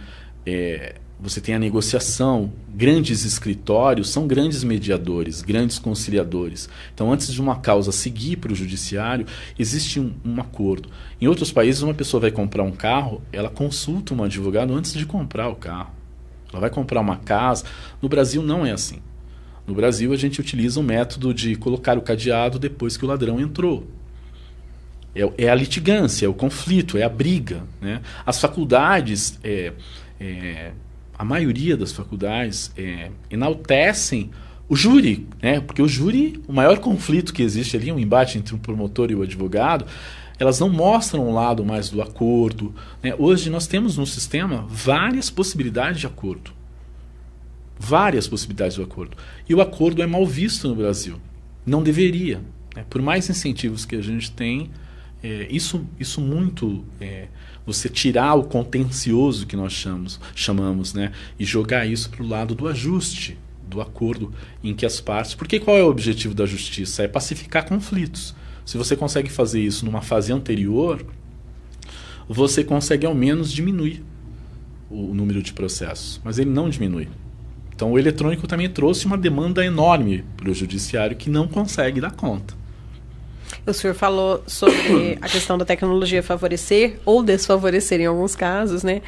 a negociação. Grandes escritórios são grandes mediadores, grandes conciliadores. Então, antes de uma causa seguir para o judiciário, existe um acordo. Em outros países, uma pessoa vai comprar um carro, ela consulta um advogado antes de comprar o carro. Ela vai comprar uma casa. No Brasil, não é assim. No Brasil, a gente utiliza um método de colocar o cadeado depois que o ladrão entrou. É a litigância, é o conflito, é a briga, né? As faculdades... a maioria das faculdades enaltecem o júri, né? Porque o júri, o maior conflito que existe ali, um embate entre o promotor e o advogado, elas não mostram o lado mais do acordo, né? Hoje nós temos no sistema várias possibilidades de acordo. Várias possibilidades de acordo. E o acordo é mal visto no Brasil. Não deveria, né? Por mais incentivos que a gente tem, isso muito... você tirar o contencioso que nós chamamos, né, e jogar isso para o lado do ajuste, do acordo em que as partes... Porque qual é o objetivo da justiça? É pacificar conflitos. Se você consegue fazer isso numa fase anterior, você consegue ao menos diminuir o número de processos. Mas ele não diminui. Então o eletrônico também trouxe uma demanda enorme para o judiciário que não consegue dar conta. O senhor falou sobre a questão da tecnologia favorecer ou desfavorecer em alguns casos, né?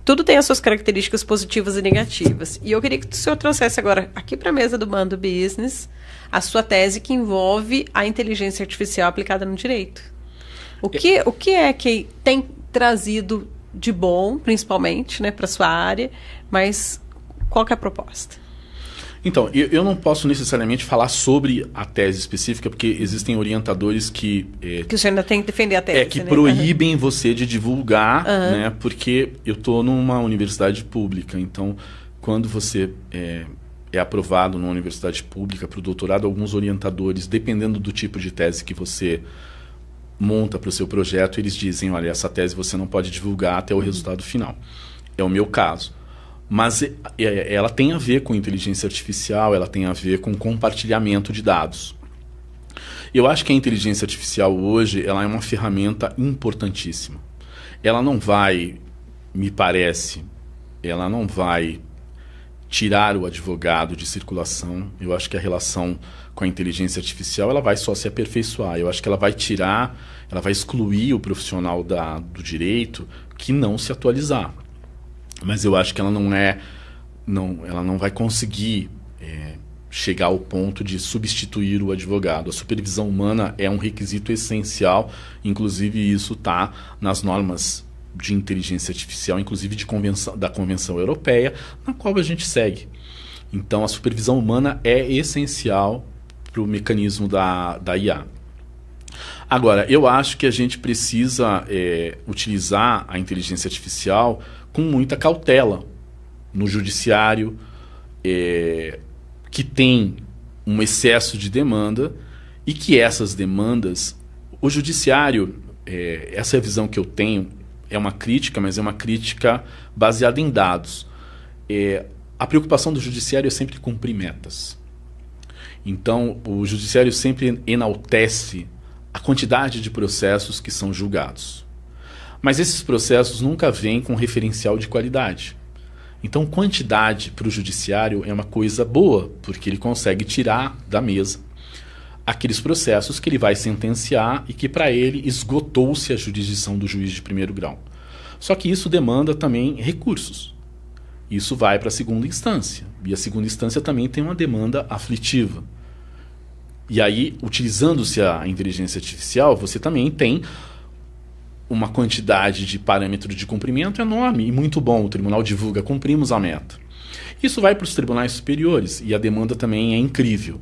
Tudo tem as suas características positivas e negativas. E eu queria que o senhor trouxesse agora aqui para a mesa do Bando Business a sua tese que envolve a inteligência artificial aplicada no direito. O que é que tem trazido de bom, principalmente, né, para a sua área, mas qual que é a proposta? Então, eu não posso necessariamente falar sobre a tese específica, porque existem orientadores que... que o senhor ainda tem que defender a tese, que né? proíbem você de divulgar, né? Porque eu estou numa universidade pública, então quando você é aprovado numa universidade pública para o doutorado, alguns orientadores, dependendo do tipo de tese que você monta para o seu projeto, eles dizem, olha, essa tese você não pode divulgar até o resultado final. É o meu caso. Mas ela tem a ver com inteligência artificial, ela tem a ver com compartilhamento de dados. Eu acho que a inteligência artificial hoje ela é uma ferramenta importantíssima. Ela não vai, me parece, ela não vai tirar o advogado de circulação. Eu acho que a relação com a inteligência artificial ela vai só se aperfeiçoar. Eu acho que ela vai ela vai excluir o profissional do direito que não se atualizar. Mas eu acho que ela ela não vai conseguir chegar ao ponto de substituir o advogado. A supervisão humana é um requisito essencial, inclusive isso está nas normas de inteligência artificial, inclusive da Convenção Europeia, na qual a gente segue. Então, a supervisão humana é essencial para o mecanismo da IA. Agora, eu acho que a gente precisa utilizar a inteligência artificial com muita cautela no judiciário, que tem um excesso de demanda e que essas demandas, o judiciário, essa é a visão que eu tenho, é uma crítica, mas é uma crítica baseada em dados. A preocupação do judiciário é sempre cumprir metas. Então, o judiciário sempre enaltece a quantidade de processos que são julgados. Mas esses processos nunca vêm com referencial de qualidade. Então, quantidade para o judiciário é uma coisa boa, porque ele consegue tirar da mesa aqueles processos que ele vai sentenciar e que para ele esgotou-se a jurisdição do juiz de primeiro grau. Só que isso demanda também recursos. Isso vai para a segunda instância. E a segunda instância também tem uma demanda aflitiva. E aí, utilizando-se a inteligência artificial, você também tem uma quantidade de parâmetro de cumprimento enorme e muito bom. O tribunal divulga, cumprimos a meta. Isso vai para os tribunais superiores e a demanda também é incrível.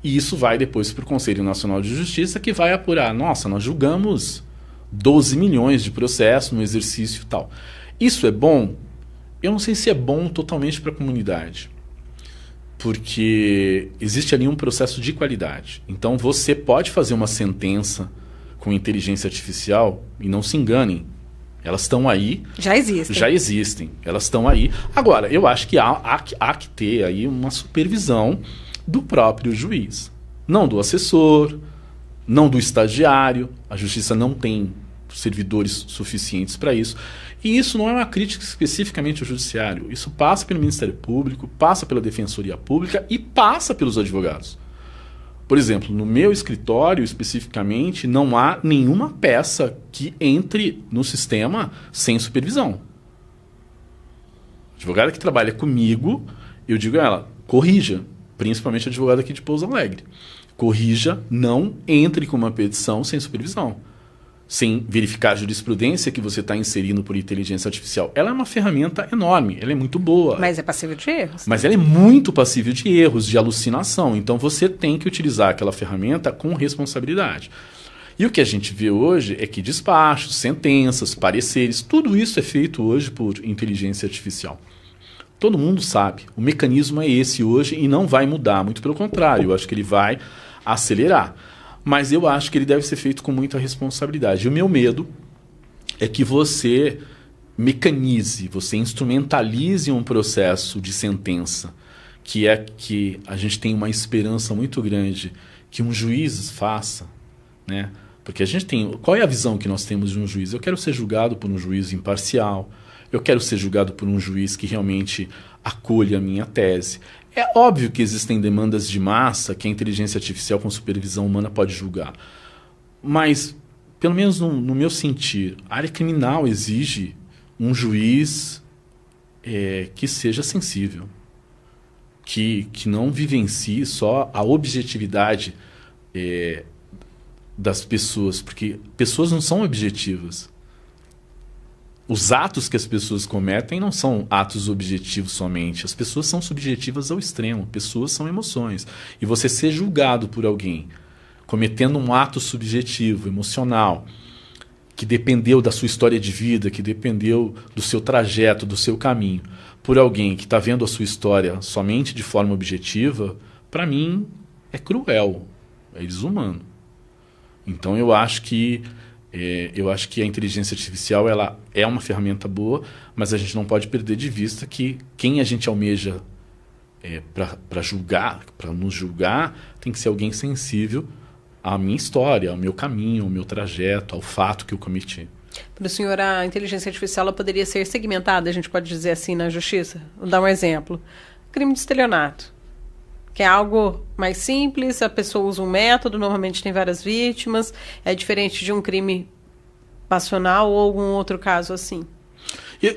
E isso vai depois para o Conselho Nacional de Justiça, que vai apurar. Nossa, nós julgamos 12 milhões de processos no exercício e tal. Isso é bom? Eu não sei se é bom totalmente para a comunidade. Porque existe ali um processo de qualidade. Então você pode fazer uma sentença com inteligência artificial e não se enganem. Elas estão aí. Já existem. Elas estão aí. Agora, eu acho que há que ter aí uma supervisão do próprio juiz. Não do assessor, não do estagiário. A justiça não tem servidores suficientes para isso. E isso não é uma crítica especificamente ao judiciário. Isso passa pelo Ministério Público, passa pela Defensoria Pública e passa pelos advogados. Por exemplo, no meu escritório, especificamente, não há nenhuma peça que entre no sistema sem supervisão. A advogada que trabalha comigo, eu digo a ela, corrija, principalmente a advogada aqui de Pouso Alegre. Corrija, não entre com uma petição sem supervisão. Sem verificar a jurisprudência que você está inserindo por inteligência artificial. Ela é uma ferramenta enorme, ela é muito boa. Mas é passível de erros. Mas ela é muito passível de erros, de alucinação. Então você tem que utilizar aquela ferramenta com responsabilidade. E o que a gente vê hoje é que despachos, sentenças, pareceres, tudo isso é feito hoje por inteligência artificial. Todo mundo sabe. O mecanismo é esse hoje e não vai mudar. Muito pelo contrário, eu acho que ele vai acelerar. Mas eu acho que ele deve ser feito com muita responsabilidade. E o meu medo é que você mecanize, você instrumentalize um processo de sentença, que é que a gente tem uma esperança muito grande que um juiz faça, né? Porque a gente tem... Qual é a visão que nós temos de um juiz? Eu quero ser julgado por um juiz imparcial, eu quero ser julgado por um juiz que realmente acolha a minha tese. É óbvio que existem demandas de massa que a inteligência artificial com supervisão humana pode julgar. Mas, pelo menos no meu sentir, a área criminal exige um juiz que seja sensível. Que não vivencie só a objetividade das pessoas. Porque pessoas não são objetivas. Os atos que as pessoas cometem não são atos objetivos somente. As pessoas são subjetivas ao extremo. Pessoas são emoções. E você ser julgado por alguém cometendo um ato subjetivo, emocional, que dependeu da sua história de vida, que dependeu do seu trajeto, do seu caminho, por alguém que está vendo a sua história somente de forma objetiva, para mim é cruel, é desumano. Então eu acho que a inteligência artificial ela é uma ferramenta boa, mas a gente não pode perder de vista que quem a gente almeja para julgar, para nos julgar, tem que ser alguém sensível à minha história, ao meu caminho, ao meu trajeto, ao fato que eu cometi. Para o senhor, a inteligência artificial ela poderia ser segmentada, a gente pode dizer assim, na justiça? Vou dar um exemplo. Crime de estelionato, que é algo mais simples, a pessoa usa um método, normalmente tem várias vítimas, é diferente de um crime passional ou algum outro caso assim.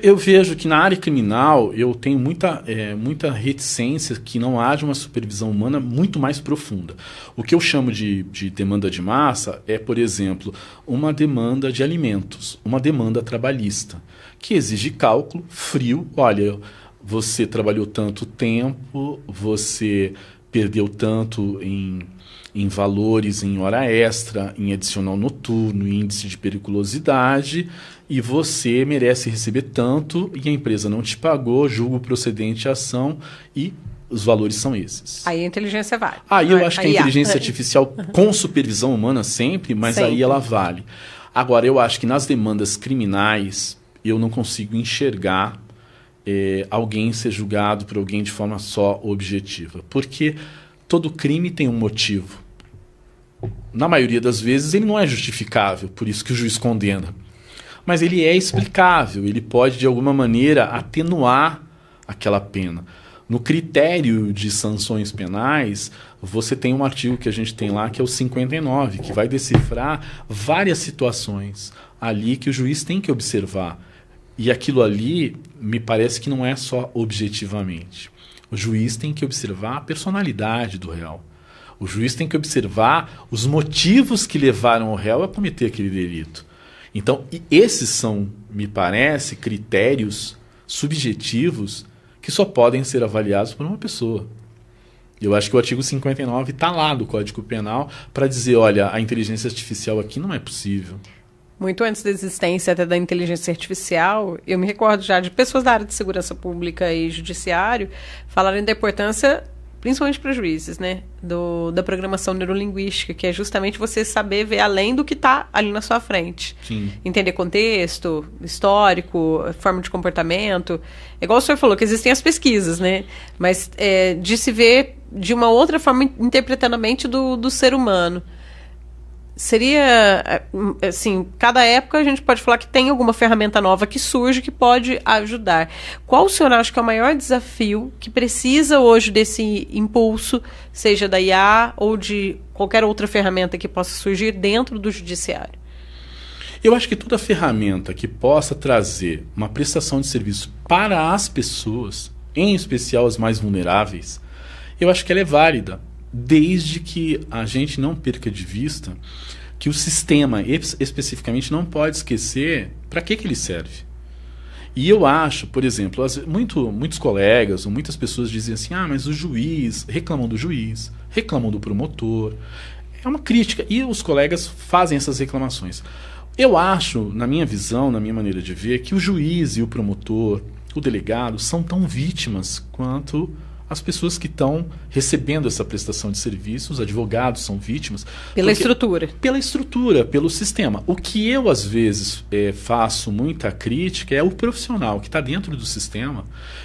Eu vejo que na área criminal eu tenho muita reticência que não haja uma supervisão humana muito mais profunda. O que eu chamo de demanda de massa é, por exemplo, uma demanda de alimentos, uma demanda trabalhista, que exige cálculo frio. Olha, você trabalhou tanto tempo, você perdeu tanto em valores, em hora extra, em adicional noturno, em índice de periculosidade, e você merece receber tanto e a empresa não te pagou, julgo procedente a ação e os valores são esses. Aí a inteligência vale. Aí eu acho que a inteligência artificial com supervisão humana sempre, mas sempre. Aí ela vale. Agora, eu acho que nas demandas criminais eu não consigo enxergar alguém ser julgado por alguém de forma só objetiva. Porque todo crime tem um motivo. Na maioria das vezes ele não é justificável, por isso que o juiz condena. Mas ele é explicável, ele pode de alguma maneira atenuar aquela pena. No critério de sanções penais, você tem um artigo que a gente tem lá, que é o 59, que vai decifrar várias situações ali que o juiz tem que observar. E aquilo ali me parece que não é só objetivamente. O juiz tem que observar a personalidade do réu. O juiz tem que observar os motivos que levaram o réu a cometer aquele delito. Então, esses são, me parece, critérios subjetivos que só podem ser avaliados por uma pessoa. Eu acho que o artigo 59 está lá do Código Penal para dizer, olha, a inteligência artificial aqui não é possível. Muito antes da existência até da inteligência artificial, eu me recordo já de pessoas da área de segurança pública e judiciário falarem da importância, principalmente para juízes, né, da programação neurolinguística, que é justamente você saber ver além do que está ali na sua frente. Sim. Entender contexto, histórico, forma de comportamento. É igual o senhor falou, que existem as pesquisas, né, mas de se ver de uma outra forma interpretando a mente do ser humano. Seria, assim, cada época a gente pode falar que tem alguma ferramenta nova que surge que pode ajudar. Qual o senhor acha que é o maior desafio que precisa hoje desse impulso, seja da IA ou de qualquer outra ferramenta que possa surgir dentro do judiciário? Eu acho que toda ferramenta que possa trazer uma prestação de serviço para as pessoas, em especial as mais vulneráveis, eu acho que ela é válida. Desde que a gente não perca de vista que o sistema, especificamente, não pode esquecer para que ele serve. E eu acho, por exemplo, muitos colegas ou muitas pessoas dizem assim, mas o juiz, reclamam do juiz, reclamam do promotor. É uma crítica. E os colegas fazem essas reclamações. Eu acho, na minha visão, na minha maneira de ver, que o juiz e o promotor, o delegado, são tão vítimas quanto as pessoas que estão recebendo essa prestação de serviços, os advogados são vítimas. Pela estrutura. Pela estrutura, pelo sistema. O que eu, às vezes, faço muita crítica é o profissional que está dentro do sistema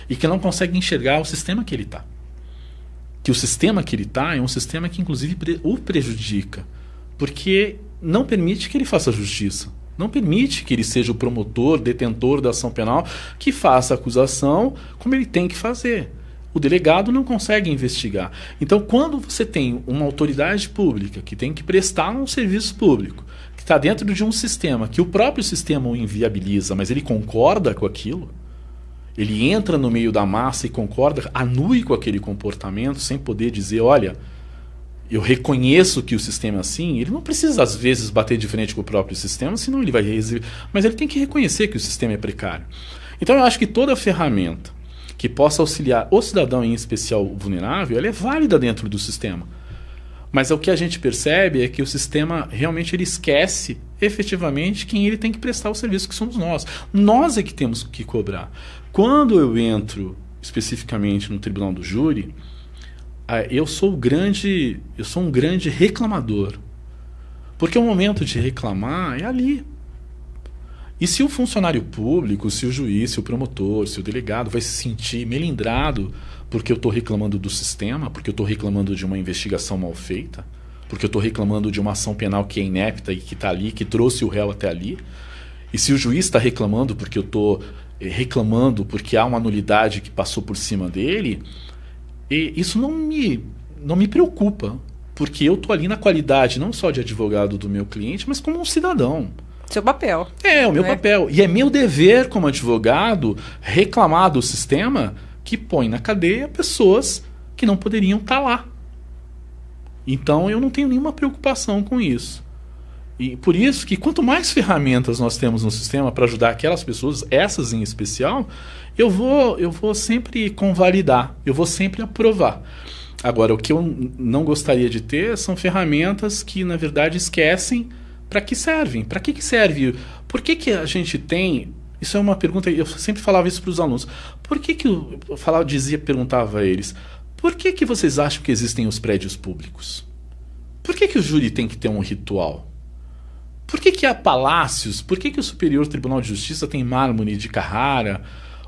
e que não consegue enxergar o sistema que ele está. Que o sistema que ele está é um sistema que, inclusive, o prejudica. Porque não permite que ele faça justiça. Não permite que ele seja o promotor, detentor da ação penal, que faça a acusação como ele tem que fazer. O delegado não consegue investigar. Então, quando você tem uma autoridade pública que tem que prestar um serviço público, que está dentro de um sistema, que o próprio sistema o inviabiliza, mas ele concorda com aquilo, ele entra no meio da massa e concorda, anui com aquele comportamento, sem poder dizer, olha, eu reconheço que o sistema é assim, ele não precisa, às vezes, bater de frente com o próprio sistema, senão ele vai receber. Mas ele tem que reconhecer que o sistema é precário. Então, eu acho que toda ferramenta que possa auxiliar o cidadão, em especial vulnerável, ela é válida dentro do sistema. Mas o que a gente percebe é que o sistema realmente ele esquece efetivamente quem ele tem que prestar o serviço, que somos nós. Nós é que temos que cobrar. Quando eu entro especificamente no tribunal do júri, eu sou um grande reclamador. Porque o momento de reclamar é ali. E se o funcionário público, se o juiz, se o promotor, se o delegado vai se sentir melindrado porque eu estou reclamando do sistema, porque eu estou reclamando de uma investigação mal feita, porque eu estou reclamando de uma ação penal que é inepta e que está ali, que trouxe o réu até ali, e se o juiz está reclamando porque eu estou reclamando porque há uma nulidade que passou por cima dele, isso não me preocupa, porque eu estou ali na qualidade não só de advogado do meu cliente, mas como um cidadão. Seu papel. É o meu papel. E é meu dever como advogado reclamar do sistema que põe na cadeia pessoas que não poderiam estar lá. Então eu não tenho nenhuma preocupação com isso. E por isso que quanto mais ferramentas nós temos no sistema para ajudar aquelas pessoas, essas em especial, eu vou sempre convalidar, eu vou sempre aprovar. Agora, o que eu não gostaria de ter são ferramentas que, na verdade, esquecem para que servem. Para que serve? Por que a gente tem... Isso é uma pergunta, eu sempre falava isso para os alunos. Por que eu perguntava a eles, por que vocês acham que existem os prédios públicos? Por que o júri tem que ter um ritual? Por que há palácios? Por que o Superior Tribunal de Justiça tem mármore de Carrara?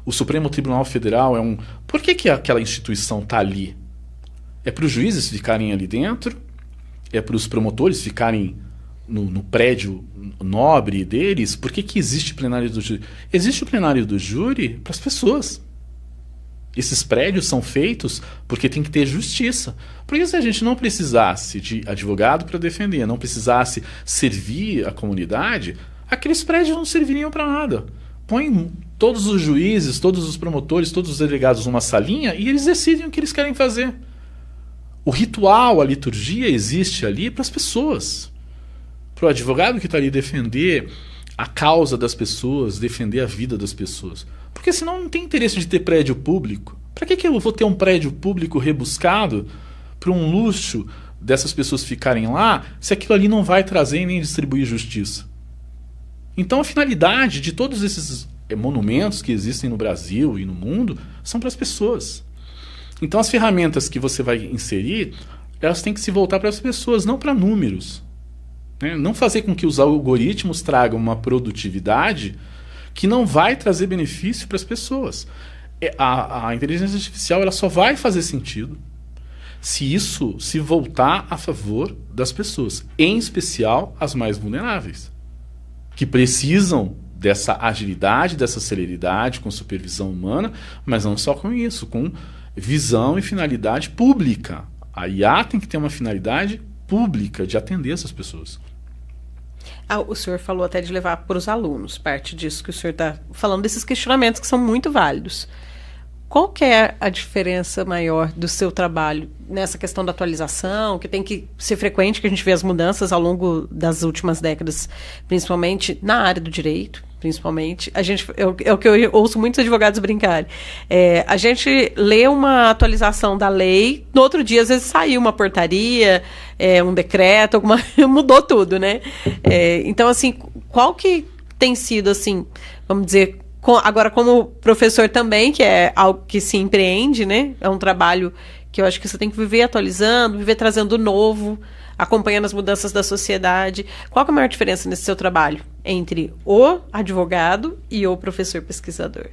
O Supremo Tribunal Federal é um... Por que aquela instituição está ali? É para os juízes ficarem ali dentro? É para os promotores ficarem no prédio nobre deles? Por que existe o plenário do júri? Existe o plenário do júri para as pessoas. Esses prédios são feitos porque tem que ter justiça. Porque se a gente não precisasse de advogado para defender, não precisasse servir a comunidade, aqueles prédios não serviriam para nada. Põe todos os juízes, todos os promotores, todos os delegados numa salinha e eles decidem o que eles querem fazer. O ritual, a liturgia existe ali para as pessoas. Para o advogado que está ali defender a causa das pessoas, defender a vida das pessoas. Porque senão não tem interesse de ter prédio público. Para que eu vou ter um prédio público rebuscado para um luxo dessas pessoas ficarem lá, se aquilo ali não vai trazer nem distribuir justiça? Então a finalidade de todos esses monumentos que existem no Brasil e no mundo são para as pessoas. Então as ferramentas que você vai inserir, elas têm que se voltar para as pessoas, não para números. Né? Não fazer com que os algoritmos tragam uma produtividade que não vai trazer benefício para as pessoas. A inteligência artificial ela só vai fazer sentido se isso se voltar a favor das pessoas, em especial as mais vulneráveis, que precisam dessa agilidade, dessa celeridade, com supervisão humana, mas não só com isso, com visão e finalidade pública. A IA tem que ter uma finalidade pública de atender essas pessoas. O senhor falou até de levar para os alunos, parte disso que o senhor está falando, desses questionamentos que são muito válidos. Qual que é a diferença maior do seu trabalho nessa questão da atualização, que tem que ser frequente, que a gente vê as mudanças ao longo das últimas décadas, principalmente na área do direito, principalmente. É o que eu ouço muitos advogados brincarem. A gente lê uma atualização da lei, no outro dia, às vezes, saiu uma portaria, um decreto, mudou tudo, né? Então, assim, qual que tem sido, assim, vamos dizer... Agora, como professor também, que é algo que se empreende, né? É um trabalho que eu acho que você tem que viver atualizando, viver trazendo novo, acompanhando as mudanças da sociedade. Qual que é a maior diferença nesse seu trabalho entre o advogado e o professor pesquisador?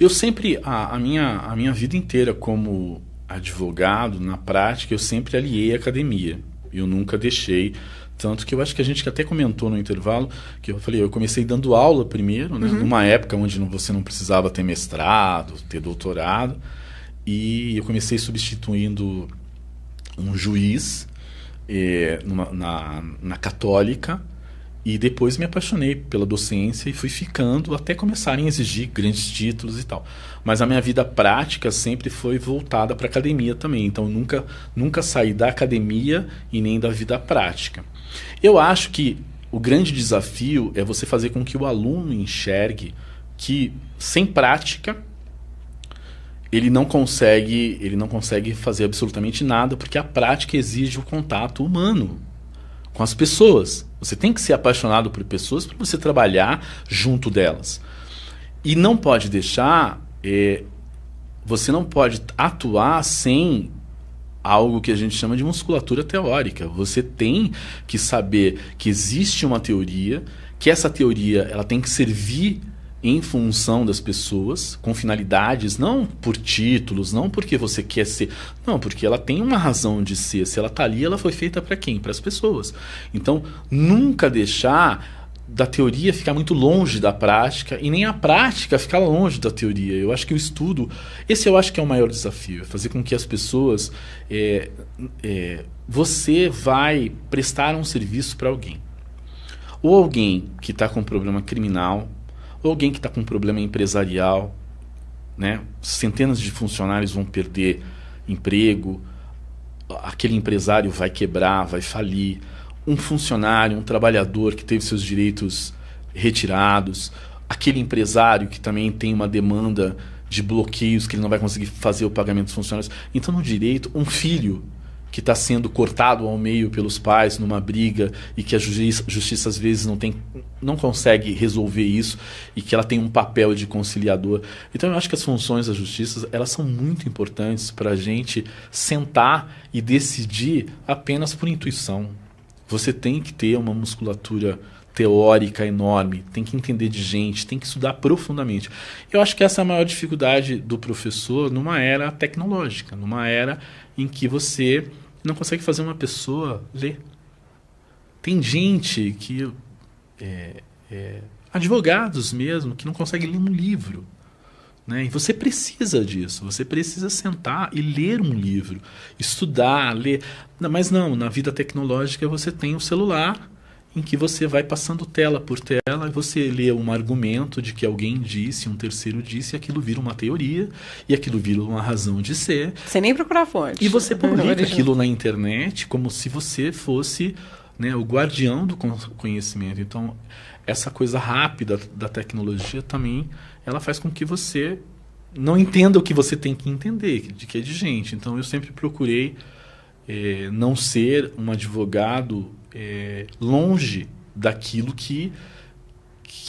Eu sempre, a minha vida inteira como advogado, na prática, eu sempre aliei a academia. Eu nunca deixei... Tanto que eu acho que a gente até comentou no intervalo, que eu falei, eu comecei dando aula primeiro, né, numa época onde você não precisava ter mestrado, ter doutorado, e eu comecei substituindo um juiz na Católica, e depois me apaixonei pela docência e fui ficando até começarem a exigir grandes títulos e tal. Mas a minha vida prática sempre foi voltada para a academia também, então nunca saí da academia e nem da vida prática. Eu acho que o grande desafio é você fazer com que o aluno enxergue que, sem prática, ele não consegue fazer absolutamente nada, porque a prática exige o contato humano com as pessoas. Você tem que ser apaixonado por pessoas para você trabalhar junto delas. E não pode deixar... você não pode atuar sem... algo que a gente chama de musculatura teórica. Você tem que saber que existe uma teoria, que essa teoria ela tem que servir em função das pessoas, com finalidades, não por títulos, não porque você quer ser, não, porque ela tem uma razão de ser. Se ela está ali, ela foi feita para quem? Para as pessoas. Então, nunca deixar da teoria ficar muito longe da prática e nem a prática ficar longe da teoria. Eu acho que o estudo, esse eu acho que é o maior desafio, é fazer com que as pessoas, você vai prestar um serviço para alguém. Ou alguém que está com problema criminal, ou alguém que está com problema empresarial, né? Centenas de funcionários vão perder emprego, aquele empresário vai quebrar, vai falir, um funcionário, um trabalhador que teve seus direitos retirados, aquele empresário que também tem uma demanda de bloqueios que ele não vai conseguir fazer o pagamento dos funcionários. Então, no direito, um filho que está sendo cortado ao meio pelos pais numa briga e que a justiça às vezes não consegue resolver isso e que ela tem um papel de conciliador. Então eu acho que as funções da justiça, elas são muito importantes para a gente sentar e decidir apenas por intuição. Você tem que ter uma musculatura teórica enorme, tem que entender de gente, tem que estudar profundamente. Eu acho que essa é a maior dificuldade do professor numa era tecnológica, numa era em que você não consegue fazer uma pessoa ler. Tem gente que, advogados mesmo, que não consegue ler um livro. Né? E você precisa disso, você precisa sentar e ler um livro, estudar, ler. Mas não, na vida tecnológica você tem o celular, em que você vai passando tela por tela e você lê um argumento de que alguém disse, um terceiro disse, e aquilo vira uma teoria, e aquilo vira uma razão de ser. Sem nem procurar fonte. E você publica aquilo na internet como se você fosse, né, o guardião do conhecimento. Então, essa coisa rápida da tecnologia também, ela faz com que você não entenda o que você tem que entender, de que é de gente. Então, eu sempre procurei não ser um advogado longe daquilo que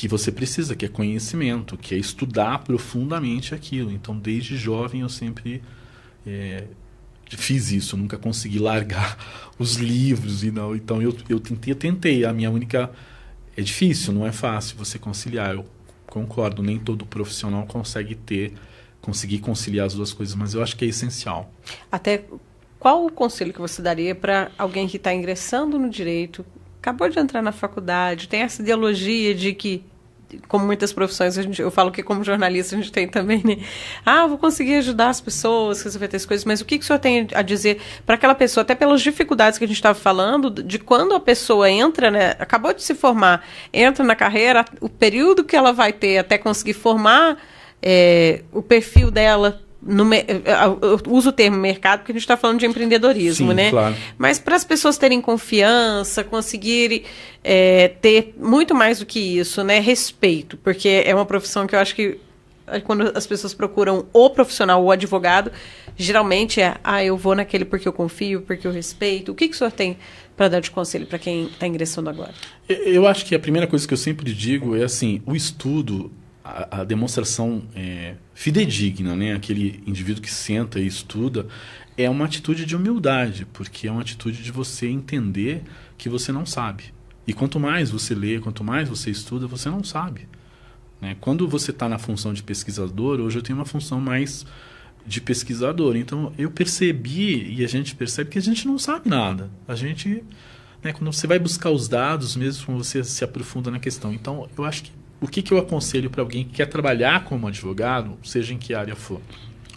você precisa, que é conhecimento, que é estudar profundamente aquilo. Então, desde jovem, eu sempre fiz isso, nunca consegui largar os livros. Então, eu tentei. A minha única... É difícil, não é fácil você conciliar. Eu concordo, nem todo profissional conseguir conciliar as duas coisas, mas eu acho que é essencial. Até qual o conselho que você daria para alguém que está ingressando no direito, acabou de entrar na faculdade, tem essa ideologia de que, como muitas profissões, eu falo que como jornalista a gente tem também, né? Vou conseguir ajudar as pessoas, resolver essas coisas, mas o que o senhor tem a dizer para aquela pessoa, até pelas dificuldades que a gente estava falando, de quando a pessoa entra, né, acabou de se formar, entra na carreira, o período que ela vai ter até conseguir formar o perfil dela, eu uso o termo mercado porque a gente está falando de empreendedorismo. Sim, né? Claro. Mas para as pessoas terem confiança, conseguirem ter muito mais do que isso, né? Respeito, porque é uma profissão que eu acho que quando as pessoas procuram o profissional, o advogado, geralmente eu vou naquele porque eu confio, porque eu respeito. O que o senhor tem para dar de conselho para quem está ingressando agora? Eu acho que a primeira coisa que eu sempre digo é assim, o estudo, a demonstração fidedigna, né? Aquele indivíduo que senta e estuda, é uma atitude de humildade, porque é uma atitude de você entender que você não sabe. E quanto mais você lê, quanto mais você estuda, você não sabe. Né? Quando você está na função de pesquisador, hoje eu tenho uma função mais de pesquisador. Então, eu percebi, e a gente percebe que a gente não sabe nada. A gente, né, quando você vai buscar os dados, mesmo quando você se aprofunda na questão. Então, eu acho que o que eu aconselho para alguém que quer trabalhar como advogado, seja em que área for?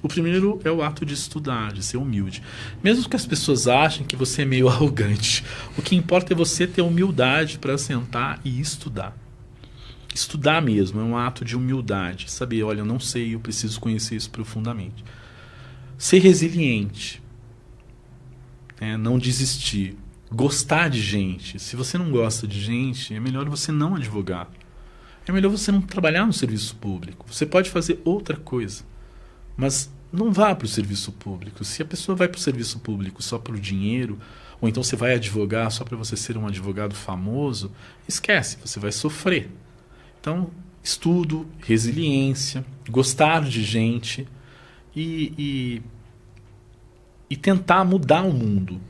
O primeiro é o ato de estudar, de ser humilde. Mesmo que as pessoas achem que você é meio arrogante, o que importa é você ter humildade para sentar e estudar. Estudar mesmo é um ato de humildade. Saber, olha, eu não sei, eu preciso conhecer isso profundamente. Ser resiliente. Não desistir. Gostar de gente. Se você não gosta de gente, é melhor você não advogar. É melhor você não trabalhar no serviço público. Você pode fazer outra coisa, mas não vá para o serviço público. Se a pessoa vai para o serviço público só para o dinheiro, ou então você vai advogar só para você ser um advogado famoso, esquece, você vai sofrer. Então, estudo, resiliência, gostar de gente e tentar mudar o mundo.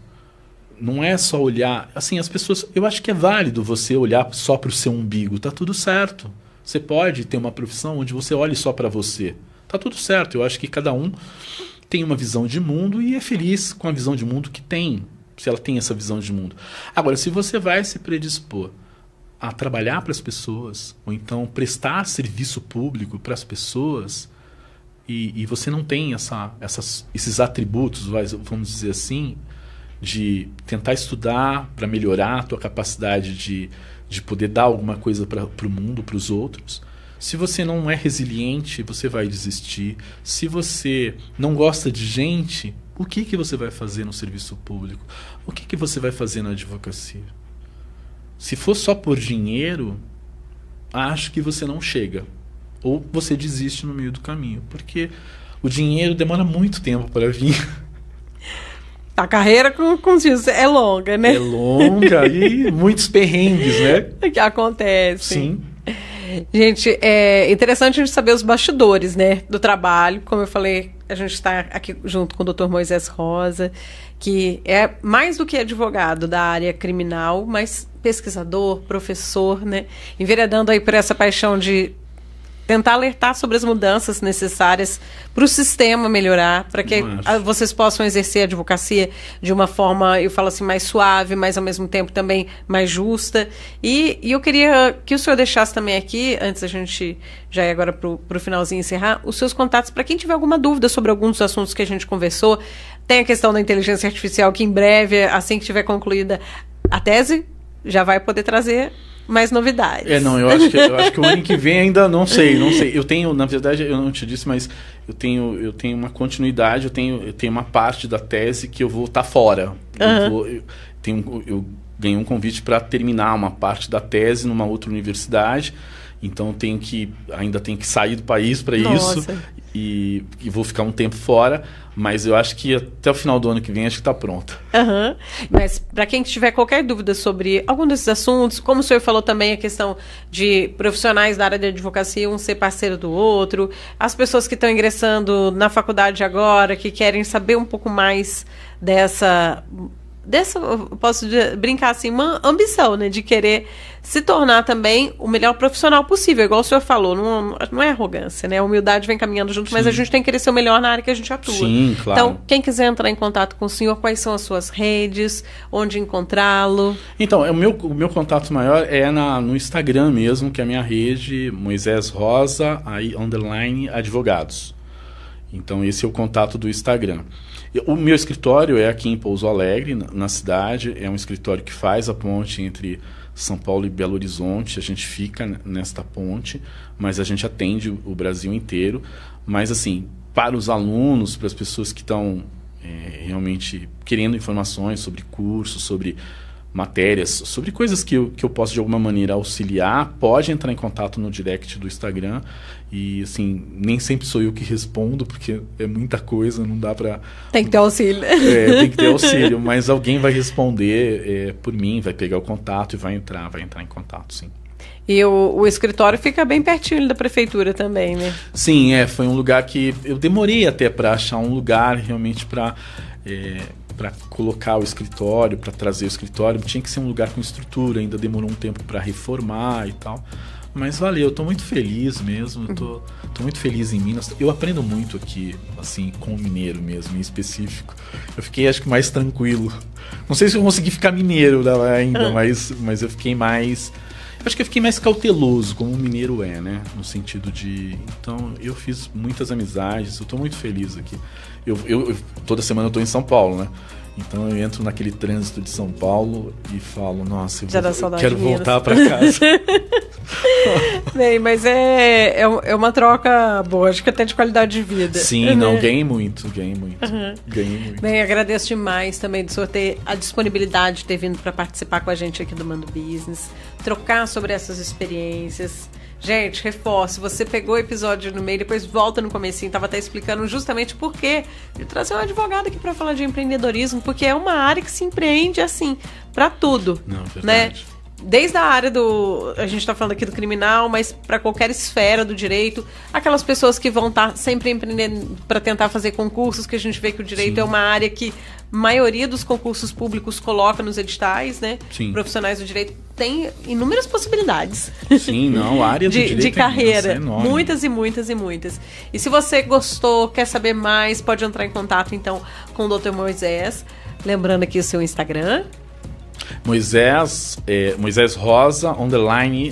Não é só olhar... Assim, as pessoas... Eu acho que é válido você olhar só para o seu umbigo. Tá tudo certo. Você pode ter uma profissão onde você olhe só para você. Tá tudo certo. Eu acho que cada um tem uma visão de mundo e é feliz com a visão de mundo que tem. Se ela tem essa visão de mundo. Agora, se você vai se predispor a trabalhar para as pessoas, ou então prestar serviço público para as pessoas, e você não tem esses atributos, vamos dizer assim... de tentar estudar para melhorar a tua capacidade de poder dar alguma coisa para o mundo, para os outros. Se você não é resiliente, você vai desistir. Se você não gosta de gente, o que você vai fazer no serviço público? O que você vai fazer na advocacia? Se for só por dinheiro, acho que você não chega. Ou você desiste no meio do caminho. Porque o dinheiro demora muito tempo para vir. A carreira, como diz, é longa, né? É longa e muitos perrengues, né? Que acontece. Sim. Gente, é interessante a gente saber os bastidores, né, do trabalho. Como eu falei, a gente está aqui junto com o Dr. Moisés Rosa, que é mais do que advogado da área criminal, mas pesquisador, professor, né, enveredando aí por essa paixão de tentar alertar sobre as mudanças necessárias para o sistema melhorar, para que vocês possam exercer a advocacia de uma forma, eu falo assim, mais suave, mas ao mesmo tempo também mais justa. E eu queria que o senhor deixasse também aqui, antes a gente já ir agora para o finalzinho encerrar, os seus contatos para quem tiver alguma dúvida sobre alguns dos assuntos que a gente conversou. Tem a questão da inteligência artificial, que em breve, assim que tiver concluída a tese, já vai poder trazer mais novidades. Eu acho que o ano que vem ainda não sei. Eu tenho, na verdade, eu não te disse, mas eu tenho uma continuidade, eu tenho uma parte da tese que eu vou estar fora. Eu ganhei um convite para terminar uma parte da tese numa outra universidade, então ainda tenho que sair do país para isso e vou ficar um tempo fora. Mas eu acho que até o final do ano que vem acho que está pronta. Mas para quem tiver qualquer dúvida sobre algum desses assuntos, como o senhor falou também, a questão de profissionais da área de advocacia, um ser parceiro do outro, as pessoas que estão ingressando na faculdade agora, que querem saber um pouco mais dessa, posso brincar assim, uma ambição, né, de querer se tornar também o melhor profissional possível, igual o senhor falou, não é arrogância, né, a humildade vem caminhando junto, mas a gente tem que querer ser o melhor na área que a gente atua. Sim, claro. Então, quem quiser entrar em contato com o senhor, quais são as suas redes, onde encontrá-lo? Então, o meu contato maior é no Instagram mesmo, que é a minha rede, Moisés Rosa, aí, _advogados. Então, esse é o contato do Instagram. O meu escritório é aqui em Pouso Alegre, na cidade. É um escritório que faz a ponte entre São Paulo e Belo Horizonte. A gente fica nesta ponte, mas a gente atende o Brasil inteiro. Mas, assim, para os alunos, para as pessoas que estão realmente querendo informações sobre cursos, sobre matérias, sobre coisas que eu posso de alguma maneira auxiliar, pode entrar em contato no direct do Instagram. E assim, nem sempre sou eu que respondo, porque é muita coisa, não dá pra... Tem que ter auxílio. Tem que ter auxílio, mas alguém vai responder por mim, vai pegar o contato e vai entrar em contato, sim. E o escritório fica bem pertinho da prefeitura também, né? Sim, foi um lugar que eu demorei até para achar um lugar realmente para colocar o escritório, para trazer o escritório. Tinha que ser um lugar com estrutura, ainda demorou um tempo para reformar e tal. Mas valeu, eu tô muito feliz mesmo, tô muito feliz em Minas. Eu aprendo muito aqui, assim, com o mineiro mesmo, em específico. Eu fiquei, acho que, mais tranquilo. Não sei se eu consegui ficar mineiro ainda, mas eu fiquei mais... Acho que eu fiquei mais cauteloso, como o mineiro é, né? No sentido de... Então, eu fiz muitas amizades, eu tô muito feliz aqui. Toda semana eu tô em São Paulo, né? Então eu entro naquele trânsito de São Paulo e falo, nossa, eu quero voltar para casa. Bem, mas é uma troca boa, acho que até de qualidade de vida. Sim, não, ganhei muito. Ganhei muito. Bem, agradeço demais também do senhor ter a disponibilidade de ter vindo para participar com a gente aqui do Mando Business, trocar sobre essas experiências. Gente, reforço, você pegou o episódio no meio, depois volta no comecinho, estava até explicando justamente por quê de trazer um advogado aqui para falar de empreendedorismo, porque é uma área que se empreende assim, para tudo. Não, verdade. Né? Desde a área a gente está falando aqui do criminal, mas para qualquer esfera do direito, aquelas pessoas que vão estar sempre empreendendo para tentar fazer concursos, que a gente vê que o direito é uma área que a maioria dos concursos públicos coloca nos editais, né? Sim. Profissionais do direito têm inúmeras possibilidades. Sim, não, a área do direito de carreira, é enorme. muitas e muitas e muitas. E se você gostou, quer saber mais, pode entrar em contato então com o Dr. Moisés, lembrando aqui o seu Instagram. Moisés Rosa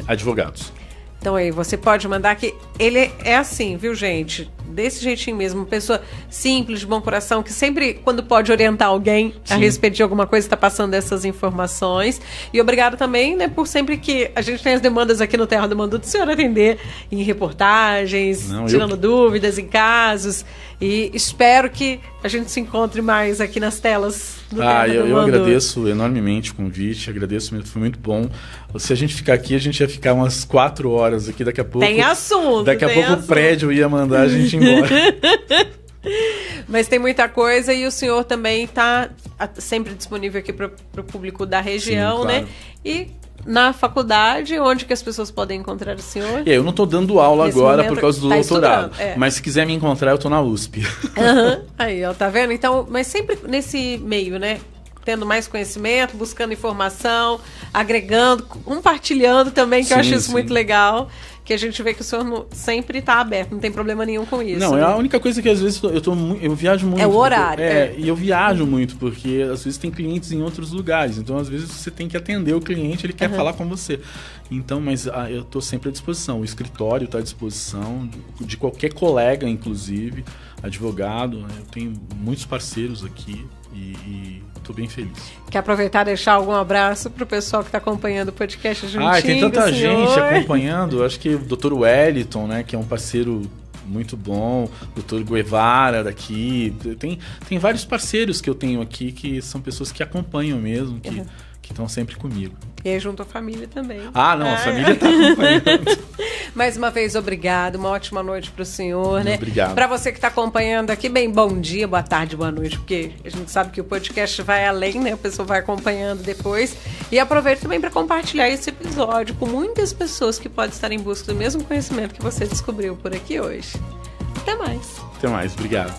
_advogados. Então aí, você pode mandar que ele é assim, viu, gente? Desse jeitinho mesmo, uma pessoa simples, de bom coração, que sempre, quando pode orientar alguém a respeito de alguma coisa, está passando essas informações. E obrigado também, né, por sempre que a gente tem as demandas aqui no Terra do Mandu, do senhor atender em reportagens, tirando dúvidas, em casos. E espero que a gente se encontre mais aqui nas telas do Terra do Mandu. Eu agradeço enormemente o convite, agradeço mesmo, foi muito bom. Se a gente ficar aqui, a gente ia ficar umas 4 horas aqui, daqui a pouco... Tem assunto, Daqui a pouco o prédio ia mandar a gente embora. Mas tem muita coisa e o senhor também está sempre disponível aqui para o público da região, sim, claro, né? E na faculdade, onde que as pessoas podem encontrar o senhor? Eu não estou dando aula nesse agora por causa do doutorado, mas se quiser me encontrar, eu estou na USP. Aí, ó, tá vendo? Então, mas sempre nesse meio, né? Tendo mais conhecimento, buscando informação, agregando, compartilhando também, que eu acho isso muito legal. Que a gente vê que o senhor sempre está aberto, não tem problema nenhum com isso. Não, né? É a única coisa que às vezes eu viajo muito. É o horário. E eu viajo muito, porque às vezes tem clientes em outros lugares. Então, às vezes, você tem que atender o cliente, ele quer falar com você. Então, mas eu estou sempre à disposição. O escritório está à disposição, de qualquer colega, inclusive, advogado. Né? Eu tenho muitos parceiros aqui e estou bem feliz. Quer aproveitar e deixar algum abraço para o pessoal que está acompanhando o podcast juntinho? Tem tanta gente acompanhando. Acho que o Dr. Wellington, né, que é um parceiro muito bom, o Dr. Guevara daqui. Tem vários parceiros que eu tenho aqui que são pessoas que acompanham mesmo, que estão sempre comigo. E aí junto a família também. A família está acompanhando. Mais uma vez, obrigado. Uma ótima noite para o senhor, né? Obrigado. Para você que está acompanhando aqui, bem, bom dia, boa tarde, boa noite, porque a gente sabe que o podcast vai além, né? A pessoa vai acompanhando depois. E aproveito também para compartilhar esse episódio com muitas pessoas que podem estar em busca do mesmo conhecimento que você descobriu por aqui hoje. Até mais. Até mais, obrigado.